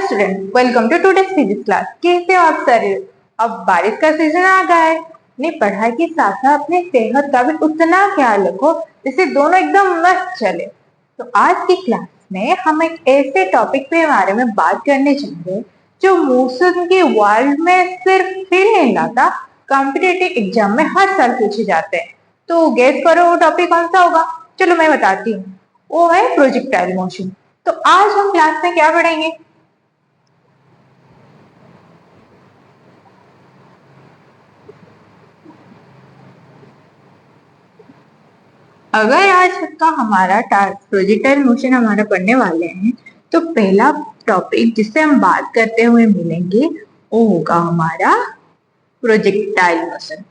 Student, welcome to today's physics class. कैसे हो आप सारे? अब बारिश का सीजन आ गया है। अपनी पढ़ाई के साथ साथ अपनी सेहत का भी उतना ख्याल रखो जिससे दोनों एकदम मस्त चले। तो आज की क्लास में हम एक ऐसे टॉपिक पे बारे में बात करने जाएंगे जो मौसम के वर्ल्ड में सिर्फ फील नहीं लाता, कॉम्पिटिटिव एग्जाम में हर साल पूछे जाते हैं। तो गेस करो वो टॉपिक कौन सा होगा? चलो मैं बताती हूँ, वो है प्रोजेक्टाइल मोशन। तो आज हम क्लास में क्या पढ़ेंगे? अगर आज का हमारा प्रोजेक्टाइल मोशन हमारा पढ़ने वाले हैं तो पहला टॉपिक जिससे हम बात करते हुए मिलेंगे वो होगा हमारा प्रोजेक्टाइल मोशन।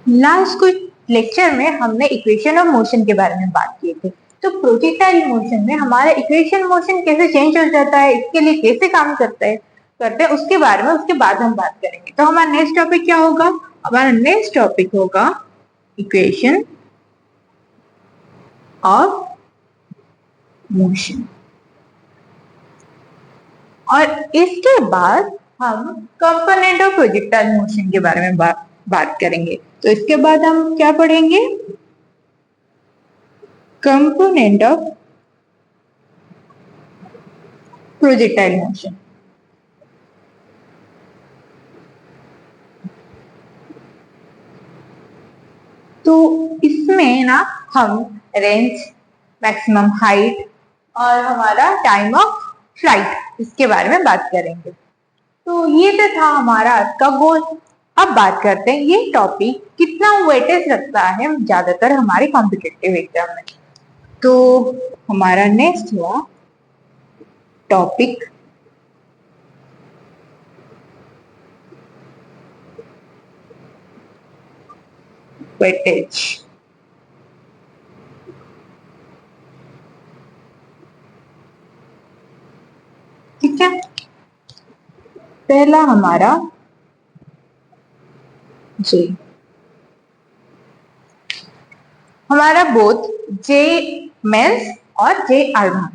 लास्ट कुछ लेक्चर में हमने इक्वेशन ऑफ मोशन के बारे में बात की थी। तो प्रोजेक्टाइल मोशन में हमारा इक्वेशन मोशन कैसे चेंज हो जाता है, इसके लिए कैसे काम करते हैं उसके बारे में उसके बाद हम बात करेंगे। तो हमारा नेक्स्ट टॉपिक क्या होगा? हमारा नेक्स्ट टॉपिक होगा इक्वेशन ऑफ मोशन, और इसके बाद हम कंपोनेंट ऑफ प्रोजेक्टाइल मोशन के बारे में बात करेंगे। तो इसके बाद हम क्या पढ़ेंगे? Component of projectile motion. तो इसमें ना हम रेंज, मैक्सिमम हाइट और हमारा टाइम ऑफ फ्लाइट इसके बारे में बात करेंगे। तो ये तो था हमारा आज का गोल। अब बात करते हैं ये टॉपिक कितना वेटेज रखता है ज्यादातर हमारे कॉम्पिटिटिव एग्जाम में। तो हमारा नेक्स्ट हुआ टॉपिक वेटेज। ठीक है, पहला हमारा जे। हमारा बोथ जे मेंस और जे एडवांस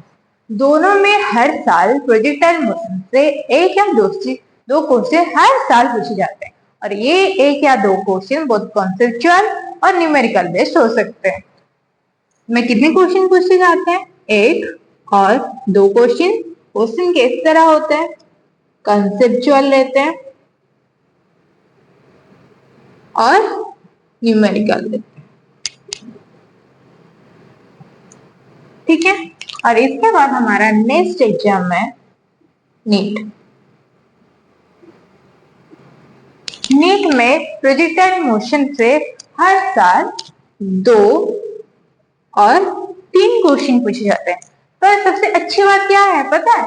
दोनों में हर साल प्रोजेक्टाइल मोशन से एक या दो क्वेश्चन हर साल पूछे जाते हैं, और ये एक या दो क्वेश्चन बहुत कॉन्सेप्चुअल और न्यूमेरिकल बेस्ड हो सकते हैं। में कितने क्वेश्चन पूछे जाते हैं? एक और दो क्वेश्चन। क्वेश्चन किस तरह होते हैं? कंसेप्चुअल रहते हैं और न्यूमेरिकल रहते हैं। ठीक है, और इसके बाद हमारा नेक्स्ट एग्जाम है नीट। नीट में प्रोजेक्टाइल मोशन से हर साल 2 और 3 क्वेश्चन पूछे जाते हैं। पर सबसे अच्छी बात क्या है पता है?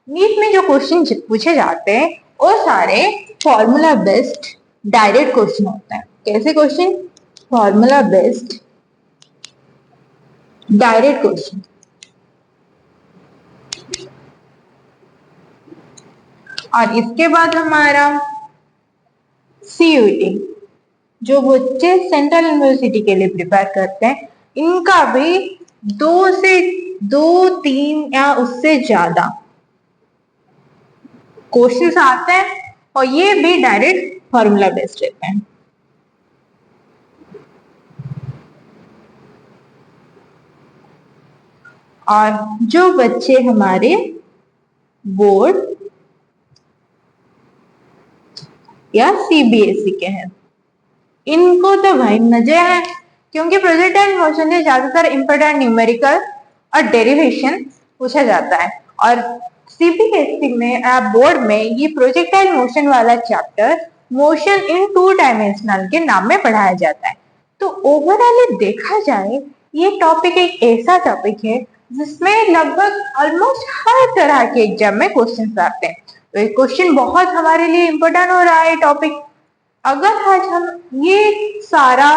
नीट में जो क्वेश्चन पूछे जाते हैं वो सारे फॉर्मूला बेस्ड डायरेक्ट क्वेश्चन होते हैं। कैसे question? Formula based direct question. और इसके बाद हमारा सीयूईटी, जो बच्चे सेंट्रल यूनिवर्सिटी के लिए प्रिपेयर करते हैं, इनका भी 2 3 या उससे ज्यादा क्वेश्चंस आते हैं, और ये भी डायरेक्ट फॉर्मूला बेस्ड रहते हैं। और जो बच्चे हमारे बोर्ड या सीबीएसई के हैं, इनको तो भाई मजे है, क्योंकि प्रोजेक्टाइल मोशन से ज्यादातर इंपोर्टेंट न्यूमेरिकल और डेरिवेशन पूछा जाता है। और सीबीएसई में बोर्ड में ये प्रोजेक्टाइल मोशन वाला चैप्टर मोशन इन 2 डायमेंशनल के नाम में पढ़ाया जाता है। तो ओवरऑल देखा जाए ये टॉपिक एक ऐसा टॉपिक है जिसमें लगभग ऑलमोस्ट हर तरह के एग्जाम में क्वेश्चन आते हैं। तो ये क्वेश्चन बहुत हमारे लिए इम्पोर्टेंट हो रहा है टॉपिक। अगर आज हम ये सारा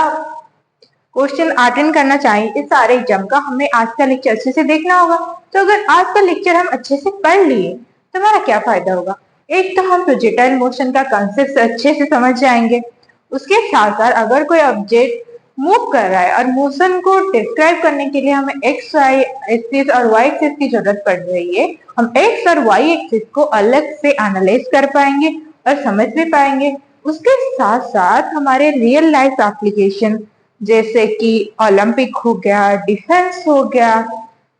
क्वेश्चन अटेंड करना चाहें इस सारे एग्जाम का, हमें आज का लेक्चर अच्छे से देखना होगा। तो अगर आज का लेक्चर हम अच्छे से पढ़ लिए तो हमारा क्या फायदा होगा? एक तो हम प्रोजेक्टाइल मोशन का कंसेप्ट अच्छे से समझ जाएंगे, उसके साथ साथ अगर कोई ऑब्जेक्ट मूव कर रहा है और मोशन को डिस्क्राइब करने के लिए हमें एक्स वाई एक्सिस और वाई एक्सिस की जरूरत पड़ रही है। हम एक्स और वाई एक्सिस को अलग से एनालाइज कर पाएंगे और समझ भी पाएंगे। उसके साथ साथ हमारे रियल लाइफ एप्लीकेशन जैसे कि ओलंपिक हो गया, डिफेंस हो गया,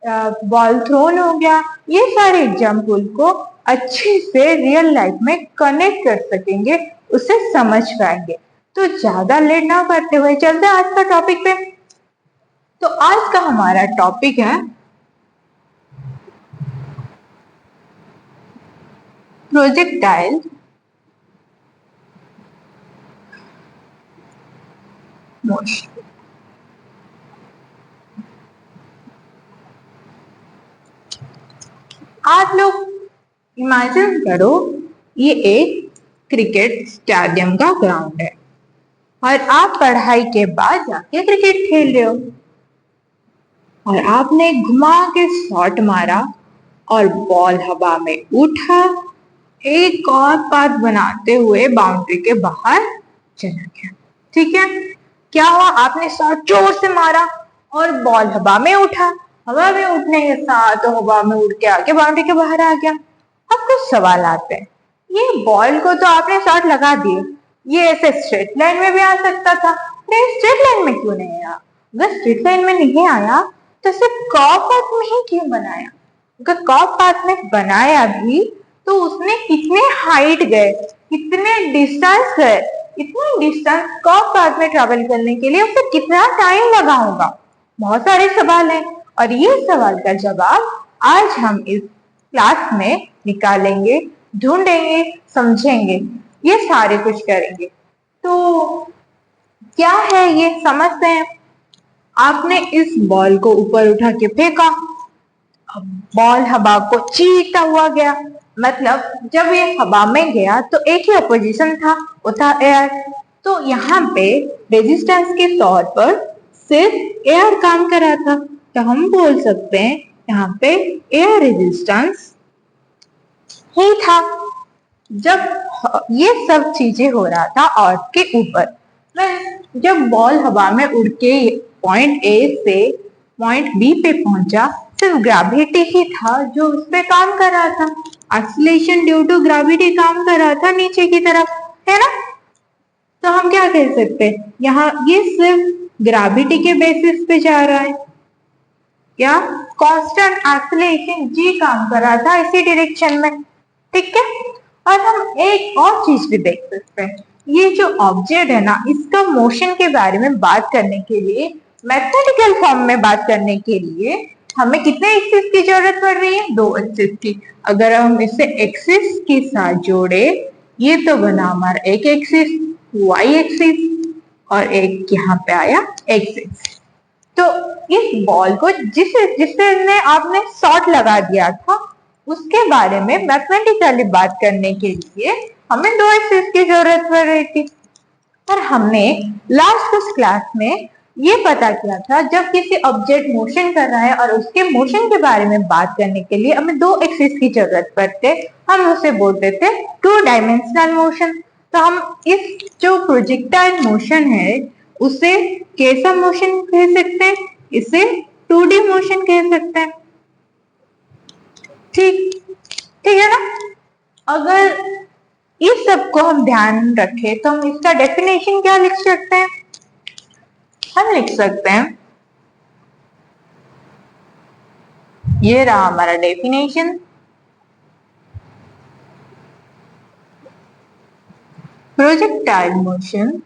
बॉल थ्रोन हो गया, ये सारे एग्जाम्पल को अच्छे से रियल लाइफ में कनेक्ट कर सकेंगे, उसे समझ पाएंगे। तो ज्यादा लेट ना करते हुए चलते हैं आज का टॉपिक पे। तो आज का हमारा टॉपिक है प्रोजेक्टाइल मोशन। आप लोग इमेजिन करो, ये एक क्रिकेट स्टेडियम का ग्राउंड है और आप पढ़ाई के बाद जाके क्रिकेट खेल रहे हो और आपने घुमा के शॉट मारा और बॉल हवा में उठा, एक और पाथ बनाते हुए बाउंड्री के बाहर चला गया। ठीक है, क्या हुआ? आपने शॉट जोर से मारा और बॉल हवा में उठा, हवा में उठने के साथ तो हवा में उड़ के आके बाउंड्री के बाहर आ गया। अब कुछ सवाल आते हैं, ये बॉल को तो आपने शॉट लगा दिए, ये ऐसे स्ट्रेट लाइन में भी आ सकता था, नहीं स्ट्रेट लाइन में क्यों नहीं आया? अगर स्ट्रेट लाइन में नहीं आया तो सिर्फ कर्व पाथ में ही क्यों बनाया? अगर कर्व पाथ में बनाया भी तो उसने कितने हाइट गए, कितने डिस्टेंस गए, इतनी डिस्टेंस कर्व पाथ में ट्रेवल करने के लिए उसे कितना टाइम लगा होगा? बहुत सारे सवाल हैं और ये सवाल का जवाब आज हम इस क्लास में निकालेंगे, ढूंढेंगे, समझेंगे, ये सारे कुछ करेंगे। तो क्या है ये समझते हैं। आपने इस बॉल को ऊपर उठा के फेंका, अब बॉल हवा को चीरता हुआ गया, मतलब जब ये हवा में गया तो एक ही अपोजिशन था, वो था एयर। तो यहाँ पे रेजिस्टेंस के तौर पर सिर्फ एयर काम कर रहा था, तो हम बोल सकते हैं यहाँ पे एयर रेजिस्टेंस ही था। जब ये सब चीजें हो रहा था अर्थ के ऊपर, जब बॉल हवा में उड़ के पॉइंट ए से पॉइंट बी पे पहुंचा, सिर्फ ग्रेविटी ही था जो उस पे काम कर रहा था। एक्सीलरेशन ड्यू टू ग्रेविटी काम कर रहा था नीचे की तरफ, है ना? तो हम क्या कह सकते हैं, यहाँ ये सिर्फ ग्रेविटी के बेसिस पे जा रहा है, या कांस्टेंट एक्सीलरेशन जी काम कर रहा था इसी डायरेक्शन में। ठीक है, और हम एक और चीज भी देख सकते हैं, ये जो ऑब्जेक्ट है ना, इसका मोशन के बारे में बात करने के लिए, मैथमेटिकल फॉर्म में बात करने के लिए हमें कितने एक्सिस की जरूरत पड़ रही है? 2 एक्सिस की। अगर हम इसे एक्सिस के साथ जोड़े, ये तो बना हमारा एक एक्सिस वाई एक्सिस और एक यहाँ पे आया एक्सिस। तो इस बॉल को जिसने आपने शॉट लगा दिया था, उसके बारे में मैथमेटिकली बात करने के लिए हमें 2 एक्सिस की जरूरत पड़ रही थी। और हमने लास्ट क्लास में ये पता किया था, जब किसी ऑब्जेक्ट मोशन कर रहा है और उसके मोशन के बारे में बात करने के लिए हमें 2 एक्सिस की जरूरत पड़ते, हम उसे बोलते थे 2 डायमेंशनल मोशन। तो हम इस जो प्रोजेक्टाइल मोशन है उसे कैसा मोशन कह सकते हैं? इसे 2D मोशन कह सकते हैं। ठीक ठीक है ना? अगर इस सब को हम ध्यान रखें तो हम इसका डेफिनेशन क्या लिख सकते हैं? हम लिख सकते हैं, ये रहा हमारा definition. Projectile motion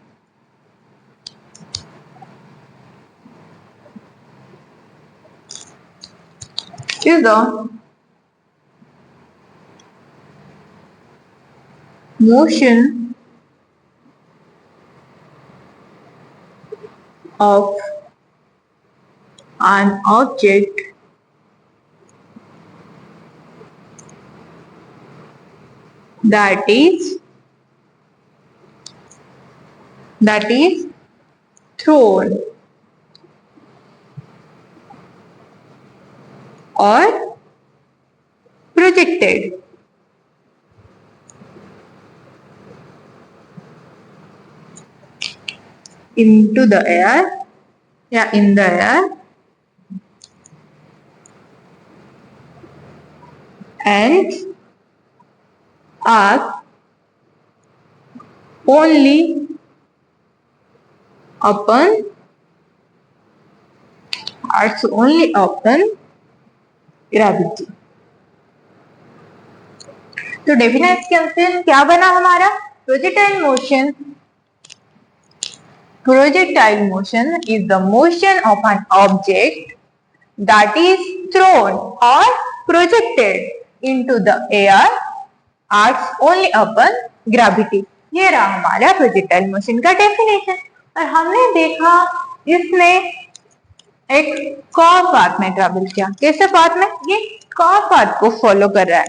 is the motion of an object that is thrown or projected into the air या in the air and are only upon gravity। तो डेफिनेशन क्या बना हमारा? Projectile motion is the motion of an object that is thrown or projected into the air acts only upon gravity। ये रहा हमारा projectile motion का definition. और हमने देखा इसने एक कर्व पाथ में ट्रेवल किया। कैसे पाथ में? ये कर्व पाथ को फॉलो कर रहा है,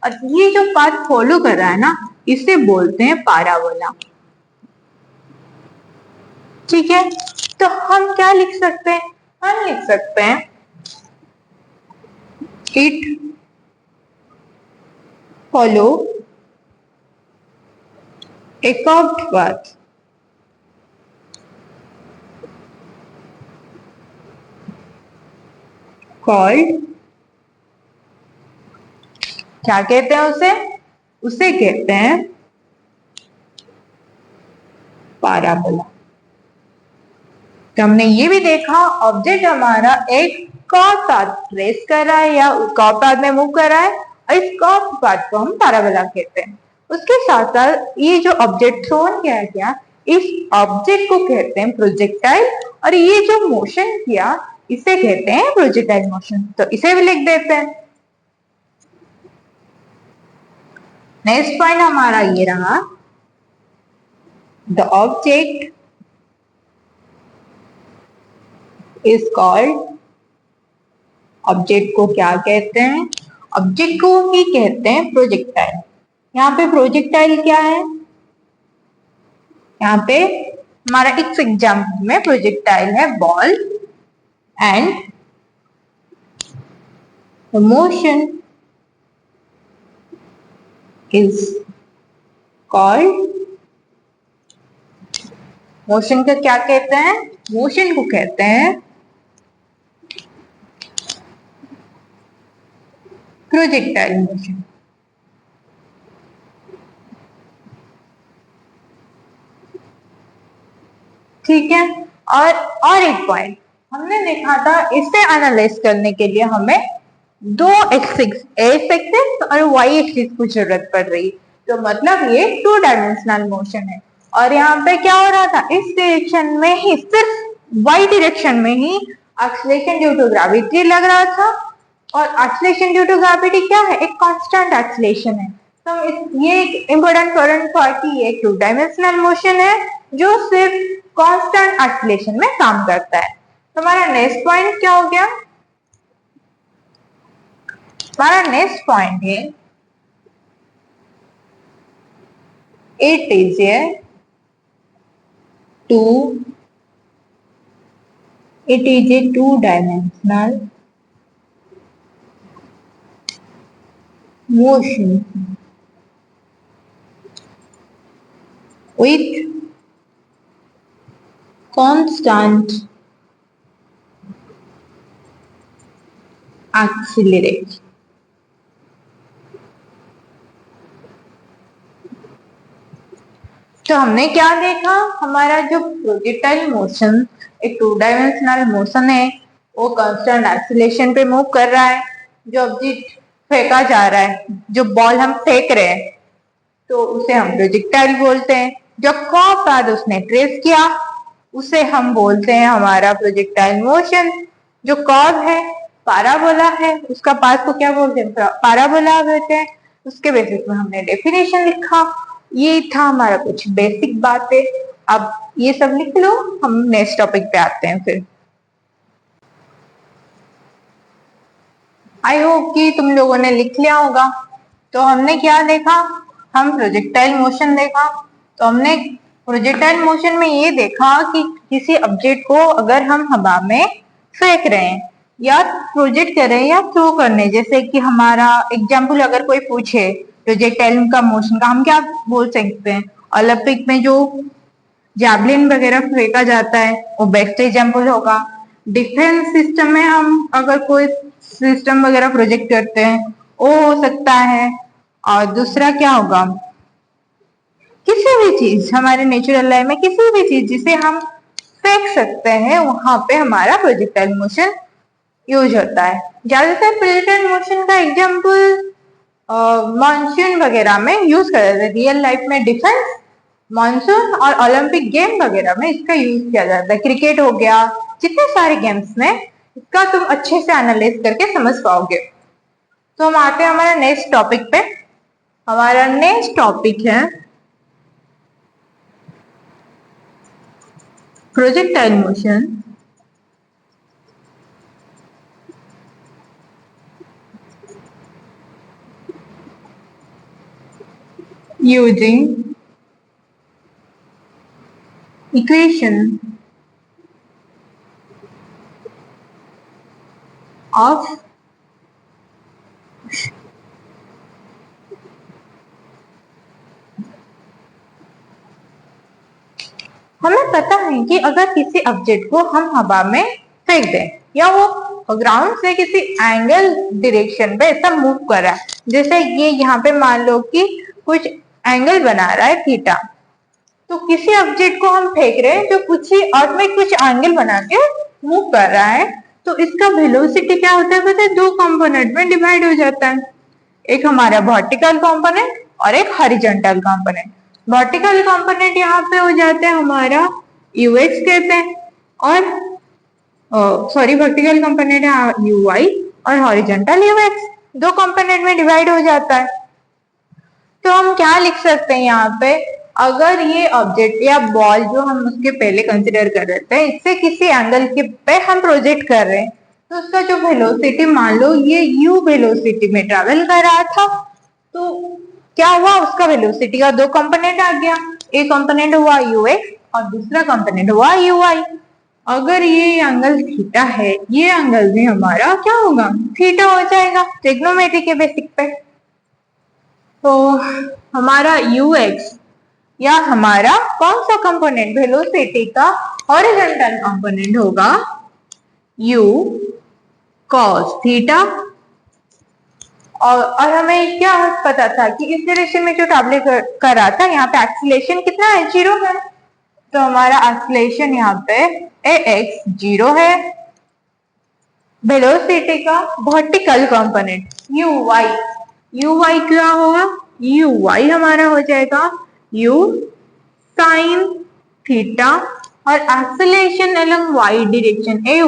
और ये जो पाथ फॉलो कर रहा है ना, इसे बोलते हैं पैराबोला। ठीक है, तो हम क्या लिख सकते हैं? हम लिख सकते हैं it follow a curved path called, क्या कहते हैं उसे? उसे कहते हैं पैराबोला। तो हमने ये भी देखा ऑब्जेक्ट हमारा एक कर्व पाथ ट्रेस कर रहा है या कर्व पाथ में मूव कर रहा है, और इस कर्व पाथ को हम पैराबोला कहते हैं। उसके साथ साथ ये जो ऑब्जेक्ट थ्रोन किया गया, इस ऑब्जेक्ट को कहते हैं प्रोजेक्टाइल, और ये जो मोशन किया इसे कहते हैं प्रोजेक्टाइल मोशन। तो इसे भी लिख देते हैं। नेक्स्ट पॉइंट हमारा ये रहा, the object is called, object को क्या कहते हैं? ऑब्जेक्ट को ही कहते हैं प्रोजेक्टाइल। यहाँ पे प्रोजेक्टाइल क्या है? यहाँ पे हमारा इस एग्जाम्पल में प्रोजेक्टाइल है ball, and the motion is called, motion को क्या कहते हैं? मोशन को कहते हैं प्रोजेक्टाइल मोशन। ठीक है, और एक पॉइंट हमने देखा था, इसे एनालाइज करने के लिए हमें दो एक्सिस और वाई एक्सिस की जरूरत पड़ रही। तो मतलब ये 2 डायमेंशनल मोशन है, और यहाँ पे क्या हो रहा था? इस डायरेक्शन में ही, सिर्फ वाई डायरेक्शन में ही एक्सीलरेशन ड्यू टू ग्रेविटी लग रहा था, और एक्सीलरेशन ड्यू टू ग्रेविटी क्या है? एक कांस्टेंट एक्सीलरेशन है। तो ये एक इम्पोर्टेंट करंट था कि ये 2 डायमेंशनल मोशन है जो सिर्फ कांस्टेंट एक्सीलरेशन में काम करता है। तो हमारा नेक्स्ट पॉइंट क्या हो गया? हमारा नेक्स्ट पॉइंट है it is a two dimensional motion with constant acceleration। तो हमने क्या देखा? हमारा जो प्रोजेक्टाइल मोशन एक 2 डायमेंशनल मोशन है, वो कांस्टेंट एक्सीलरेशन पे मूव कर रहा है। जो ऑब्जेक्ट फेंका जा रहा है, जो बॉल हम फेंक रहे हैं, तो उसे हम प्रोजेक्टाइल बोलते हैं। जो कर्व पाथ उसने ट्रेस किया उसे हम बोलते हैं हमारा प्रोजेक्टाइल मोशन। जो कर्व है पैराबोला है, उसका पाथ को क्या बोलते हैं? पैराबोला बोलते हैं। उसके बेसिस में हमने डेफिनेशन लिखा। ये था हमारा कुछ बेसिक बातें। अब ये सब लिख लो, हम नेक्स्ट टॉपिक पे आते हैं फिर। आई होप कि तुम लोगों ने लिख लिया होगा। तो हमने क्या देखा? हम प्रोजेक्टाइल मोशन देखा। तो हमने प्रोजेक्टाइल मोशन में ये देखा कि किसी ऑब्जेक्ट को अगर हम हवा में फेंक रहे हैं या प्रोजेक्ट कर रहे हैं या थ्रो करने, जैसे कि हमारा एग्जाम्पल अगर कोई पूछे प्रोजेक्टाइल का मोशन का, हम क्या बोल सकते हैं? ओलंपिक में जो जैवलिन वगैरह फेंका जाता है, वो बेस्ट एग्जाम्पल होगा। डिफेंस सिस्टम में हम अगर कोई सिस्टम वगैरह प्रोजेक्ट करते हैं वो हो सकता है। और दूसरा क्या होगा, किसी भी चीज हमारे नेचुरल लाइफ में किसी भी चीज जिसे हम फेंक सकते हैं वहां पे हमारा प्रोजेक्टाइल मोशन यूज होता है। ज्यादातर प्रोजेक्टाइल मोशन का एग्जाम्पल मानसून वगैरह में यूज करते हैं। रियल लाइफ में डिफेंस, मानसून और ओलंपिक गेम वगैरह में इसका यूज किया जाता है। क्रिकेट हो गया, जितने सारे गेम्स में इसका तुम अच्छे से एनालाइज करके समझ पाओगे। तो हम आते हैं हमारा नेक्स्ट टॉपिक पे। हमारा नेक्स्ट टॉपिक है projectile motion using equation of हमें पता है कि अगर किसी ऑब्जेक्ट को हम हवा में फेंक दें या वो ग्राउंड से किसी एंगल डायरेक्शन पे ऐसा मूव कर रहा है, जैसे ये यहाँ पे मान लो कि कुछ एंगल बना रहा है थीटा, तो किसी ऑब्जेक्ट को हम फेंक रहे हैं जो कुछ ही अर्थ में कुछ एंगल बना के मूव कर रहा है, तो इसका वेलोसिटी क्या होता है पता है, दो कंपोनेंट में डिवाइड हो जाता है। एक हमारा वर्टिकल कंपोनेंट और एक हॉरिजॉन्टल कंपोनेंट। वर्टिकल कंपोनेंट यहाँ पे हो जाता है हमारा यूएक्स कहते हैं, और सॉरी वर्टिकल कंपोनेंट है यूवाई और हॉरिजॉन्टल यूएक्स, दो कंपोनेंट में डिवाइड हो जाता है। तो हम क्या लिख सकते हैं यहाँ पे, अगर ये ऑब्जेक्ट या बॉल जो हम उसके पहले कंसिडर कर रहे थे इससे किसी एंगल के पे हम प्रोजेक्ट कर रहे हैं, तो उसका जो वेलोसिटी मान लो ये u वेलोसिटी में ट्रेवल कर रहा था, तो क्या हुआ उसका वेलोसिटी का दो कंपोनेंट आ गया, एक कंपोनेंट हुआ ux और दूसरा कंपोनेंट हुआ uy। अगर ये एंगल थीटा है, ये एंगल भी हमारा क्या होगा, थीटा हो जाएगा ट्रिग्नोमेट्री के बेसिक पे। तो हमारा ux या हमारा कौन सा कंपोनेंट वेलोसिटी का हॉरिजॉन्टल कंपोनेंट होगा u cos थीटा। और हमें क्या पता था कि इस डायरेक्शन में जो ट्रैवल कर रहा था यहाँ पे एक्सीलरेशन कितना है, 0 है, तो हमारा एक्सीलरेशन यहाँ पे ax 0 है। वेलोसिटी का वर्टिकल कंपोनेंट uy क्या होगा, uy हमारा हो जाएगा u sin थीटा और acceleration along y direction ay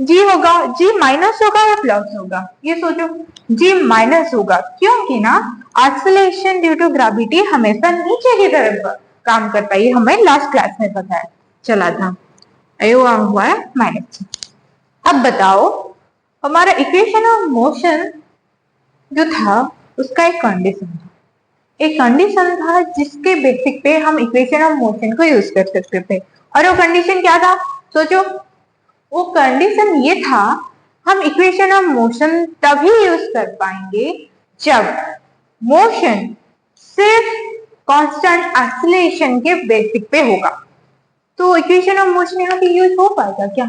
g होगा, g माइनस होगा या प्लस होगा, ये सोचो, g माइनस होगा क्योंकि ना एक्सीलरेशन ड्यू टू ग्रेविटी हमेशा नीचे की तरफ काम करता है, ये हमें लास्ट क्लास में पता है चला था, हुआ है माइनस। अब बताओ हमारा इक्वेशन ऑफ मोशन जो था उसका एक कंडीशन था जिसके बेसिक पे हम इक्वेशन ऑफ मोशन को यूज कर सकते थे। और वो कंडीशन क्या था सोचो, वो कंडीशन ये था हम इक्वेशन ऑफ मोशन तभी यूज कर पाएंगे जब मोशन सिर्फ कांस्टेंट एक्सीलरेशन के बेसिक पे होगा। तो इक्वेशन ऑफ मोशन यहाँ पे यूज हो पाएगा क्या,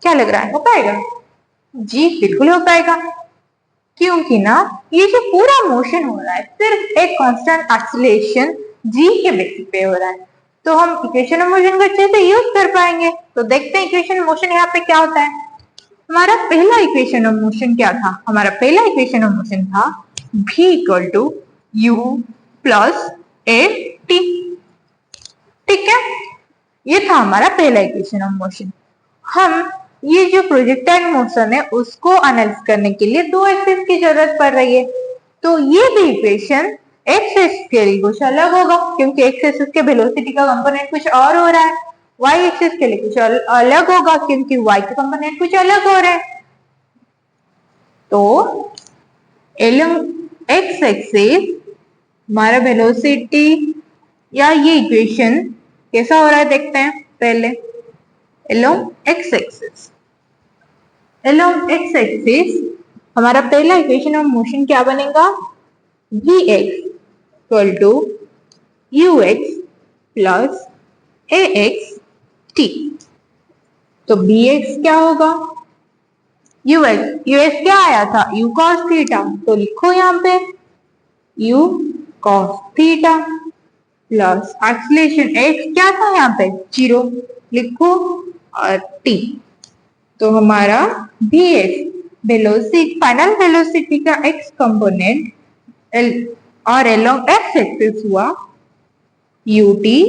क्या लग रहा है, हो पाएगा? जी बिल्कुल हो पाएगा, क्योंकि ना ये जो पूरा मोशन हो रहा है सिर्फ एक कांस्टेंट एक्सीलरेशन जी के बेसिस पे हो रहा है, तो हम इक्वेशन ऑफ मोशन को अच्छे से यूज कर पाएंगे। तो देखते हैं इक्वेशन ऑफ मोशन यहाँ पे क्या होता है। हमारा पहला इक्वेशन ऑफ मोशन क्या था, हमारा पहला इक्वेशन ऑफ मोशन था v equal to u plus a t, ठीक है, ये था हमारा पहला इक्वेशन ऑफ मोशन। हम ये जो प्रोजेक्टाइल मोशन है उसको एनालाइज करने के लिए दो एक्सिस की जरूरत पड़ रही है, तो ये भी इक्वेशन एक्स एक्सिस के लिए कुछ अलग होगा क्योंकि एक्स एक्सिस के वेलोसिटी का कंपोनेंट कुछ और हो रहा है, वाई एक्सिस के लिए कुछ अलग होगा क्योंकि वाई का कंपोनेंट कुछ अलग हो रहा है। तो एक्स एक्सिस हमारा वेलोसिटी या ये इक्वेशन कैसा हो रहा है देखते हैं पहले। along x axis हमारा पहला इक्वेशन ऑफ मोशन क्या बनेगा, vx equal to ux plus a x t. तो बी एक्स क्या होगा, यू एक्स, यू एक्स क्या आया था, यू कॉस थीटा, तो लिखो यहाँ पे you cos theta plus acceleration x क्या था यहाँ पे 0 लिखो और टी। तो हमारा भी एक्स वेलोसिटी, फाइनल वेलोसिटी का एक्स कंपोनेंट एल और एलोंग एक्स एक्सिस हुआ यू टी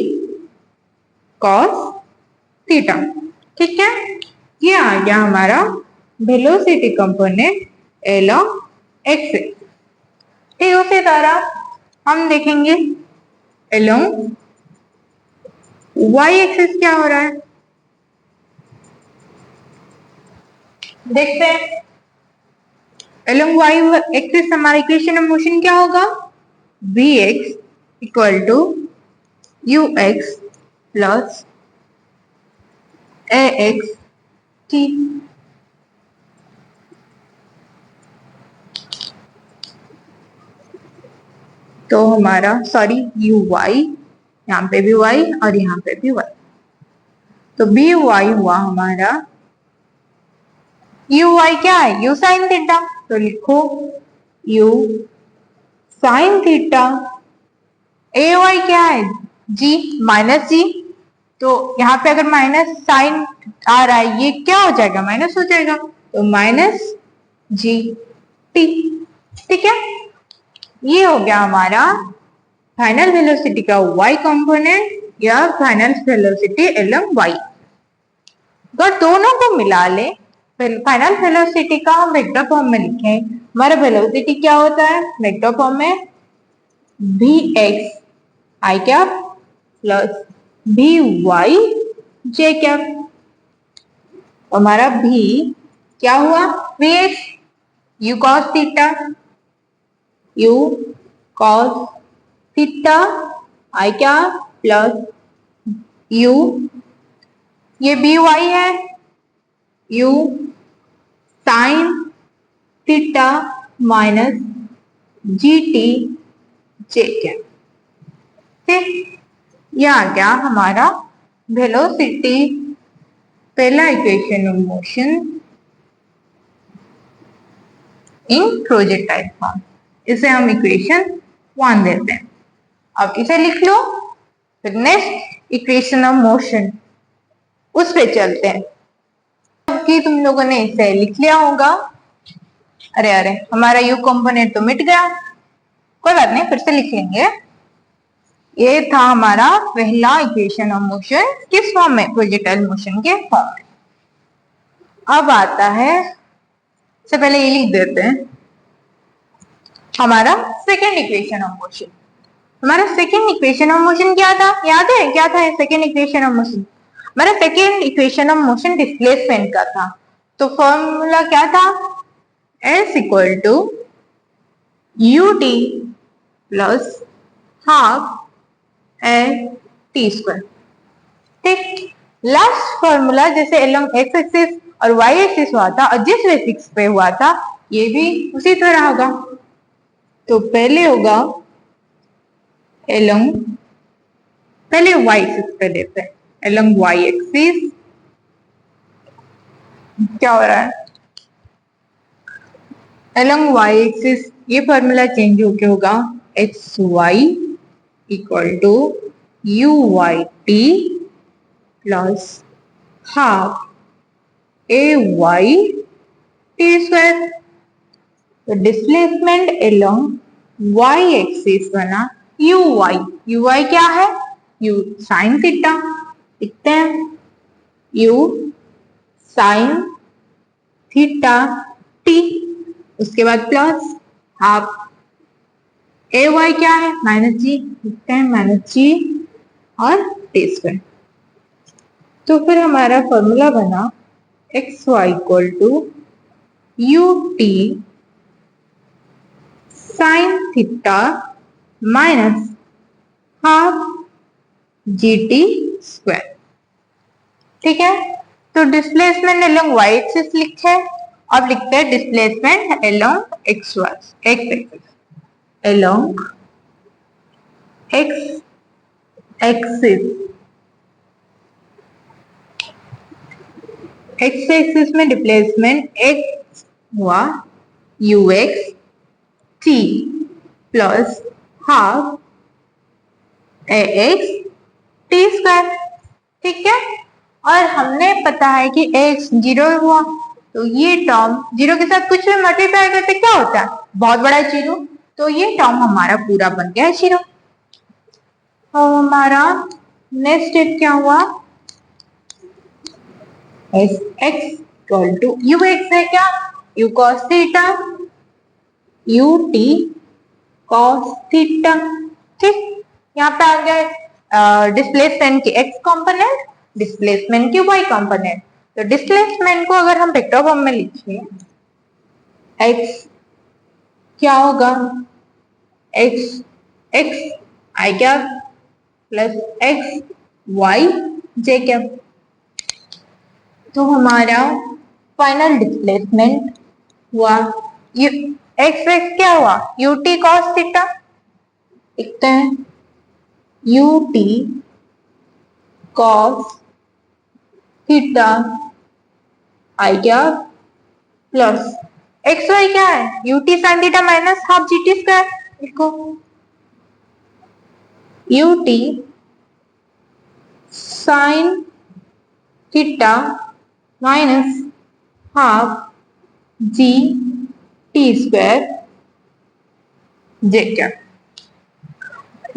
कॉस थीटा। ठीक है, ये आ गया हमारा velocity component along x axis. ठीक, उसी तरह हम देखेंगे एलोंग वाई एक्सिस क्या हो रहा है, देखते हैं। एलोंग वाई एक्सिस हमारा इक्वेशन ऑफ मोशन क्या होगा, v x equal to u x plus a x t. तो हमारा सॉरी यू वाई, यहाँ पे भी वाई और यहाँ पे भी वाई, तो बी वाई हुआ हमारा यू वाई क्या है, यू साइन थीटा, तो लिखो u sine theta. A y क्या है, जी माइनस जी, तो यहाँ पे अगर माइनस साइन आ रहा है ये क्या हो जाएगा, माइनस हो जाएगा, तो माइनस जी टी। ठीक है, ये हो गया हमारा फाइनल वेलोसिटी का y कंपोनेंट या फाइनल वेलोसिटी एलोंग y। अगर दोनों को मिला ले, फाइनल वेलोसिटी का हम वेक्टर फॉर्म में लिखें, हमारा वेलोसिटी क्या होता है वेक्टर फॉर्म में v x i cap plus v y j cap. हमारा भी क्या हुआ, v x u cos theta, u cos theta i क्या प्लस यू, ये बी वाई है, u sine theta minus g t j cap. ठीक, ये आ गया हमारा वेलोसिटी पहला equation of motion in projectile form. इसे हम इक्वेशन 1 देते हैं। अब इसे लिख लो, फिर नेक्स्ट इक्वेशन ऑफ मोशन उस पे चलते हैं। कि तुम लोगों ने इसे लिख लिया होगा, अरे अरे हमारा यू कंपोनेंट तो मिट गया, कोई बात नहीं फिर से लिख लेंगे। ये था हमारा पहला इक्वेशन ऑफ मोशन, किस फॉर्म में, प्रोजेक्टाइल मोशन के फॉर्म में। अब आता है, से पहले ये लिख देते हैं हमारा सेकेंड इक्वेशन ऑफ मोशन। हमारा सेकेंड इक्वेशन ऑफ मोशन क्या था, याद है क्या था सेकेंड इक्वेशन ऑफ मोशन, हमारा second equation of motion displacement का था। तो फॉर्मूला क्या था, S equal to u t plus half a t square. ठीक, लास्ट फॉर्मूला जैसे एलोंग एक्स एक्सिस और वाई एक्सिस हुआ था और जिस बेसिक्स पे हुआ था ये भी उसी तरह होगा। तो पहले होगा एलोंग, पहले वाई एक्सिस पे लेते हैं, एलोंग वाई एक्सिस क्या हो रहा है, एलोंग वाई एक्सिस ये फॉर्मूला चेंज होके होगा x y equal to u y t plus half a y t square. तो डिस्प्लेसमेंट एलोंग वाई एक्सिस बना यू वाई क्या है, यू साइन थीटा, लिखते हैं यू साइन थीटा टी, उसके बाद प्लस हाफ ए वाई क्या है माइनस जी, लिखते हैं माइनस जी और टी स्क्वायर। तो फिर हमारा फॉर्मूला बना x y equal to u t sine theta minus half g t square. ठीक है, तो डिस्प्लेसमेंट एलोंग वाई एक्सिस लिखे, अब लिखते हैं displacement along x axis, along x axis x axis में डिस्प्लेसमेंट एक्स हुआ u x t plus half a x t square. ठीक है, और हमने पता है कि एक्स जीरो हुआ तो ये टर्म जीरो के साथ कुछ भी मल्टीप्लाई करते क्या होता है, बहुत बड़ा जीरो, तो ये टर्म हमारा पूरा बन गया है जीरो। तो हमारा नेक्स्ट स्टेप क्या हुआ, s x equal to u x है क्या, u cos theta u t cos theta. ठीक, यहाँ पे आ गया डिस्प्लेसमेंट की एक्स कंपोनेंट, डिस्प्लेसमेंट की वाई कंपोनेंट। तो डिस्प्लेसमेंट को अगर हम वेक्टर फॉर्म में लिखें, एक्स क्या होगा, एक्स एक्स आई क्या प्लस एक्स वाई जे क्या। तो हमारा फाइनल डिस्प्लेसमेंट हुआ यू एक्स एक्स क्या हुआ यू टी कॉस थीटा, लिखते हैं u t cos theta i क्या प्लस एक्स वाई क्या है u t sine theta minus half g t square, लिखो u t sine theta minus half g t square j क्या।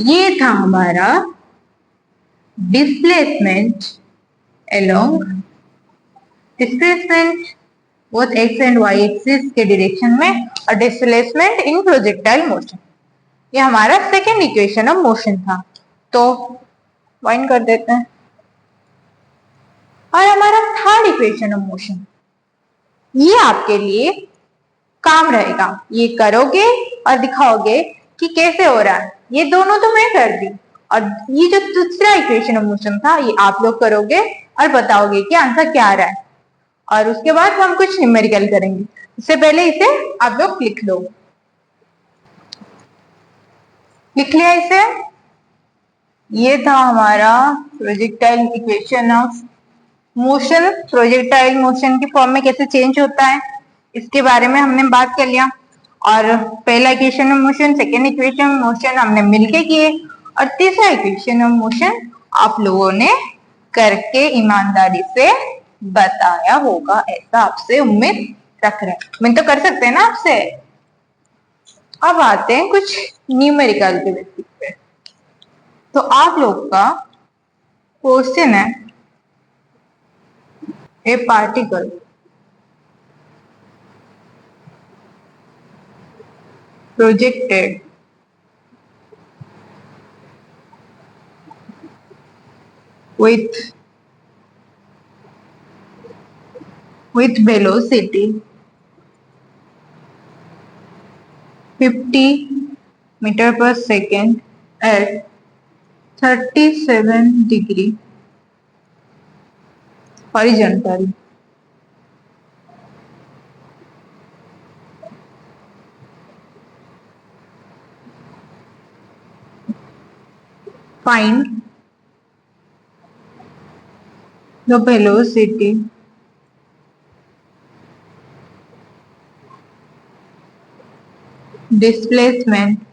ये था हमारा displacement along displacement both x and y axis के direction में और डिस्प्लेसमेंट इन प्रोजेक्टाइल मोशन। ये हमारा सेकेंड इक्वेशन ऑफ मोशन था, तो फाइंड कर देते हैं। और हमारा थर्ड इक्वेशन ऑफ मोशन, ये आपके लिए काम रहेगा, ये करोगे और दिखाओगे कि कैसे हो रहा है। ये दोनों तो मैं कर दी, और ये जो दूसरा इक्वेशन ऑफ मोशन था ये आप लोग करोगे और बताओगे कि आंसर क्या आ रहा है, और उसके बाद हम कुछ न्यूमेरिकल करेंगे। इससे पहले इसे आप लोग लिख लो, लिख लिया इसे। ये था हमारा projectile equation of motion, projectile motion की फॉर्म में कैसे चेंज होता है इसके बारे में हमने बात कर लिया। और पहला equation of motion, second equation of motion हमने मिलके किए, और तीसरा इक्वेशन ऑफ मोशन आप लोगों ने करके ईमानदारी से बताया होगा, ऐसा आपसे उम्मीद रख रहे हैं। उम्मीद तो कर सकते हैं ना आपसे। अब आते हैं कुछ न्यूमेरिकल के बेसिस पे। तो आप लोग का क्वेश्चन है, ए particle projected with velocity 50 meter per second at 37 degree horizontal. Find the velocity displacement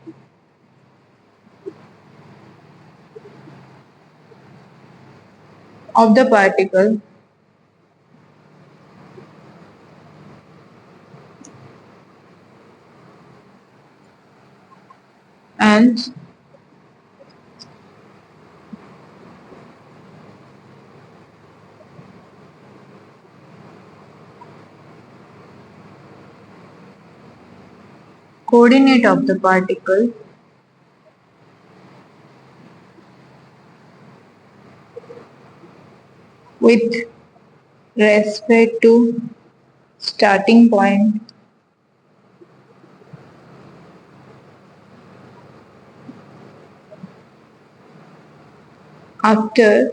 of the particle and coordinate of the particle with respect to starting point after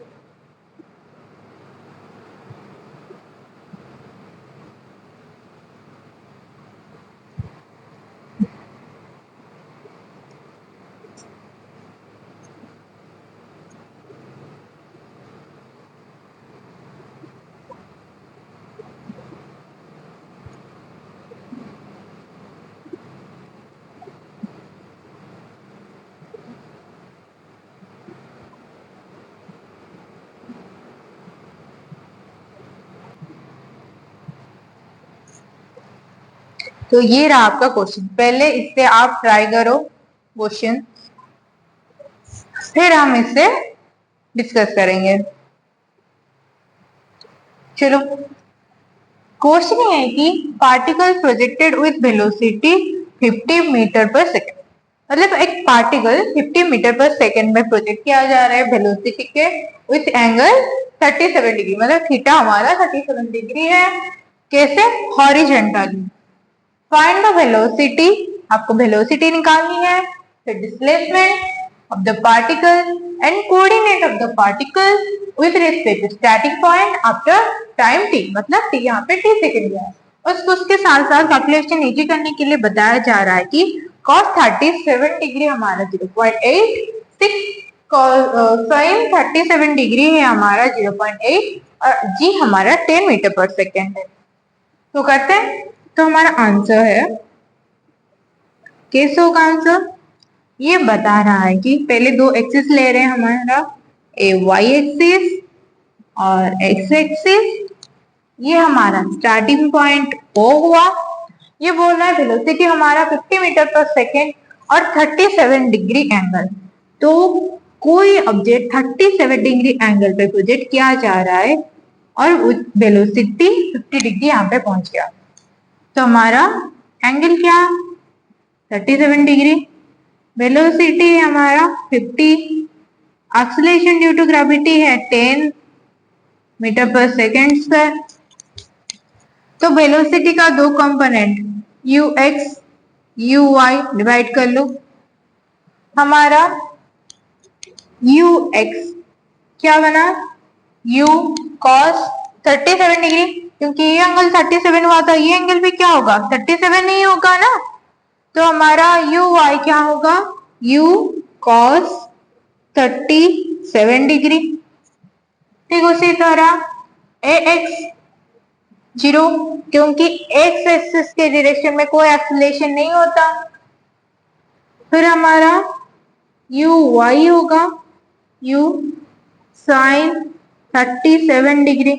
तो ये रहा आपका क्वेश्चन। पहले इससे आप ट्राई करो question, फिर हम इससे डिस्कस करेंगे। चलो, क्वेश्चन ये है कि particle projected with velocity 50 metre per second, मतलब एक पार्टिकल 50 मीटर पर सेकेंड में प्रोजेक्ट किया जा रहा है वेलोसिटी के विथ एंगल 37 डिग्री, मतलब थीटा हमारा 37 डिग्री है। कैसे? हॉरिजेंटली। फाइंड द वेलोसिटी, आपको वेलोसिटी निकालनी है, फिर displacement of the particle and coordinate of the particle with respect to static point after time t, मतलब t यहाँ पे t सेकेंड दिया है। उसके साथ साथ कैलकुलेशन नीचे करने के लिए बताया जा रहा है कि cos 37 डिग्री हमारा 0.86, sin 37 डिग्री है हमारा 0.8 और g हमारा 10 मीटर पर सेकेंड है। तो करते हैं, तो हमारा आंसर है, कैसे होगा आंसर? ये बता रहा है कि पहले दो एक्सिस ले रहे हैं हमारा, ए वाई एक्सिस और एक्स एक्सिस। ये हमारा स्टार्टिंग पॉइंट O हुआ। ये बोल रहा है वेलोसिटी हमारा 50 मीटर पर सेकेंड और 37 डिग्री एंगल। तो कोई ऑब्जेक्ट 37 डिग्री एंगल पे प्रोजेक्ट किया जा रहा है और वेलोसिटी 50 डिग्री यहाँ पे पहुंच गया। तो हमारा एंगल क्या? 37 डिग्री। वेलोसिटी है हमारा 50, एक्सीलरेशन ड्यू टू ग्रेविटी है 10 मीटर पर सेकेंड स्क्वायर। तो वेलोसिटी का दो component u x u y divide कर लो। हमारा यू एक्स क्या बना? यू कॉस 37 डिग्री, क्योंकि ये एंगल 37 हुआ था, ये एंगल भी क्या होगा? 37 नहीं होगा ना। तो हमारा यू वाई क्या होगा? You cos 37 degree. ठीक, उसी तरह ए एक्स 0, क्योंकि एक्स एक्सिस के डायरेक्शन में कोई एक्सीलरेशन नहीं होता। फिर हमारा यू वाई होगा यू साइन 37 डिग्री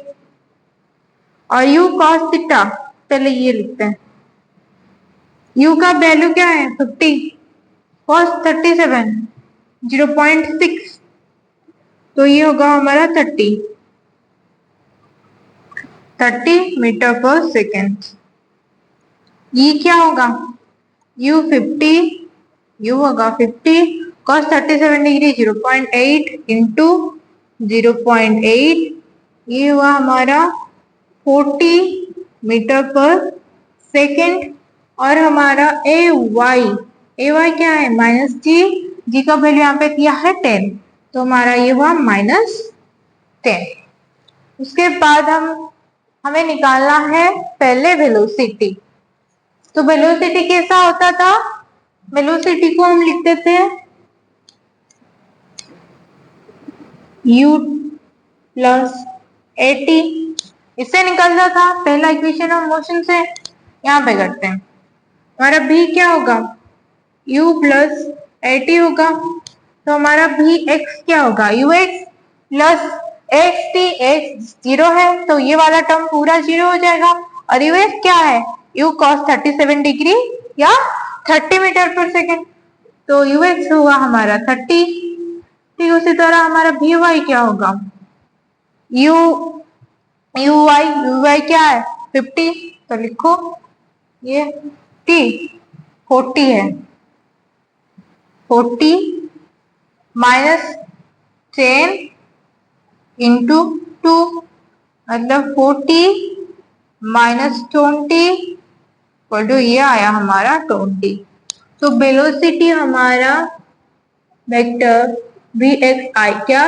और यू कॉस थीटा, पहले ये लिखते हैं। यू का वैल्यू क्या है? 50, कॉस 37 0.6, तो ये होगा हमारा 30 मीटर पर सेकेंड। ये क्या होगा? यू 50, यू होगा 50 cos 37 डिग्री 0.8 इंटू 0.8, ये हुआ हमारा 40 मीटर पर सेकेंड। और हमारा ए वाई क्या है? माइनस जी का वैल्यू यहाँ पे दिया है 10, तो हमारा ये हुआ -10। उसके बाद हमें निकालना है पहले वेलोसिटी। तो वेलोसिटी कैसा होता था? वेलोसिटी को हम लिखते थे u प्लस at, इससे निकलता था पहला इक्वेशन ऑफ मोशन से। यहाँ पे करते हैं, हमारा v क्या होगा? u प्लस at होगा। तो हमारा vx क्या होगा? ux प्लस xt, x 0 है तो ये वाला टर्म पूरा 0 हो जाएगा। और ux क्या है? u cos 37 डिग्री या 30 मीटर पर सेकेंड, तो ux हुआ हमारा 30। ठीक, उसी तरह हमारा vy क्या होगा? uy क्या है? 50, तो लिखो ये t 40 है, 40 माइनस 10 इंटू 2, मतलब 40 माइनस 20 इक्वल टू ये आया हमारा 20। तो वेलोसिटी हमारा वेक्टर वी एक्स आई क्या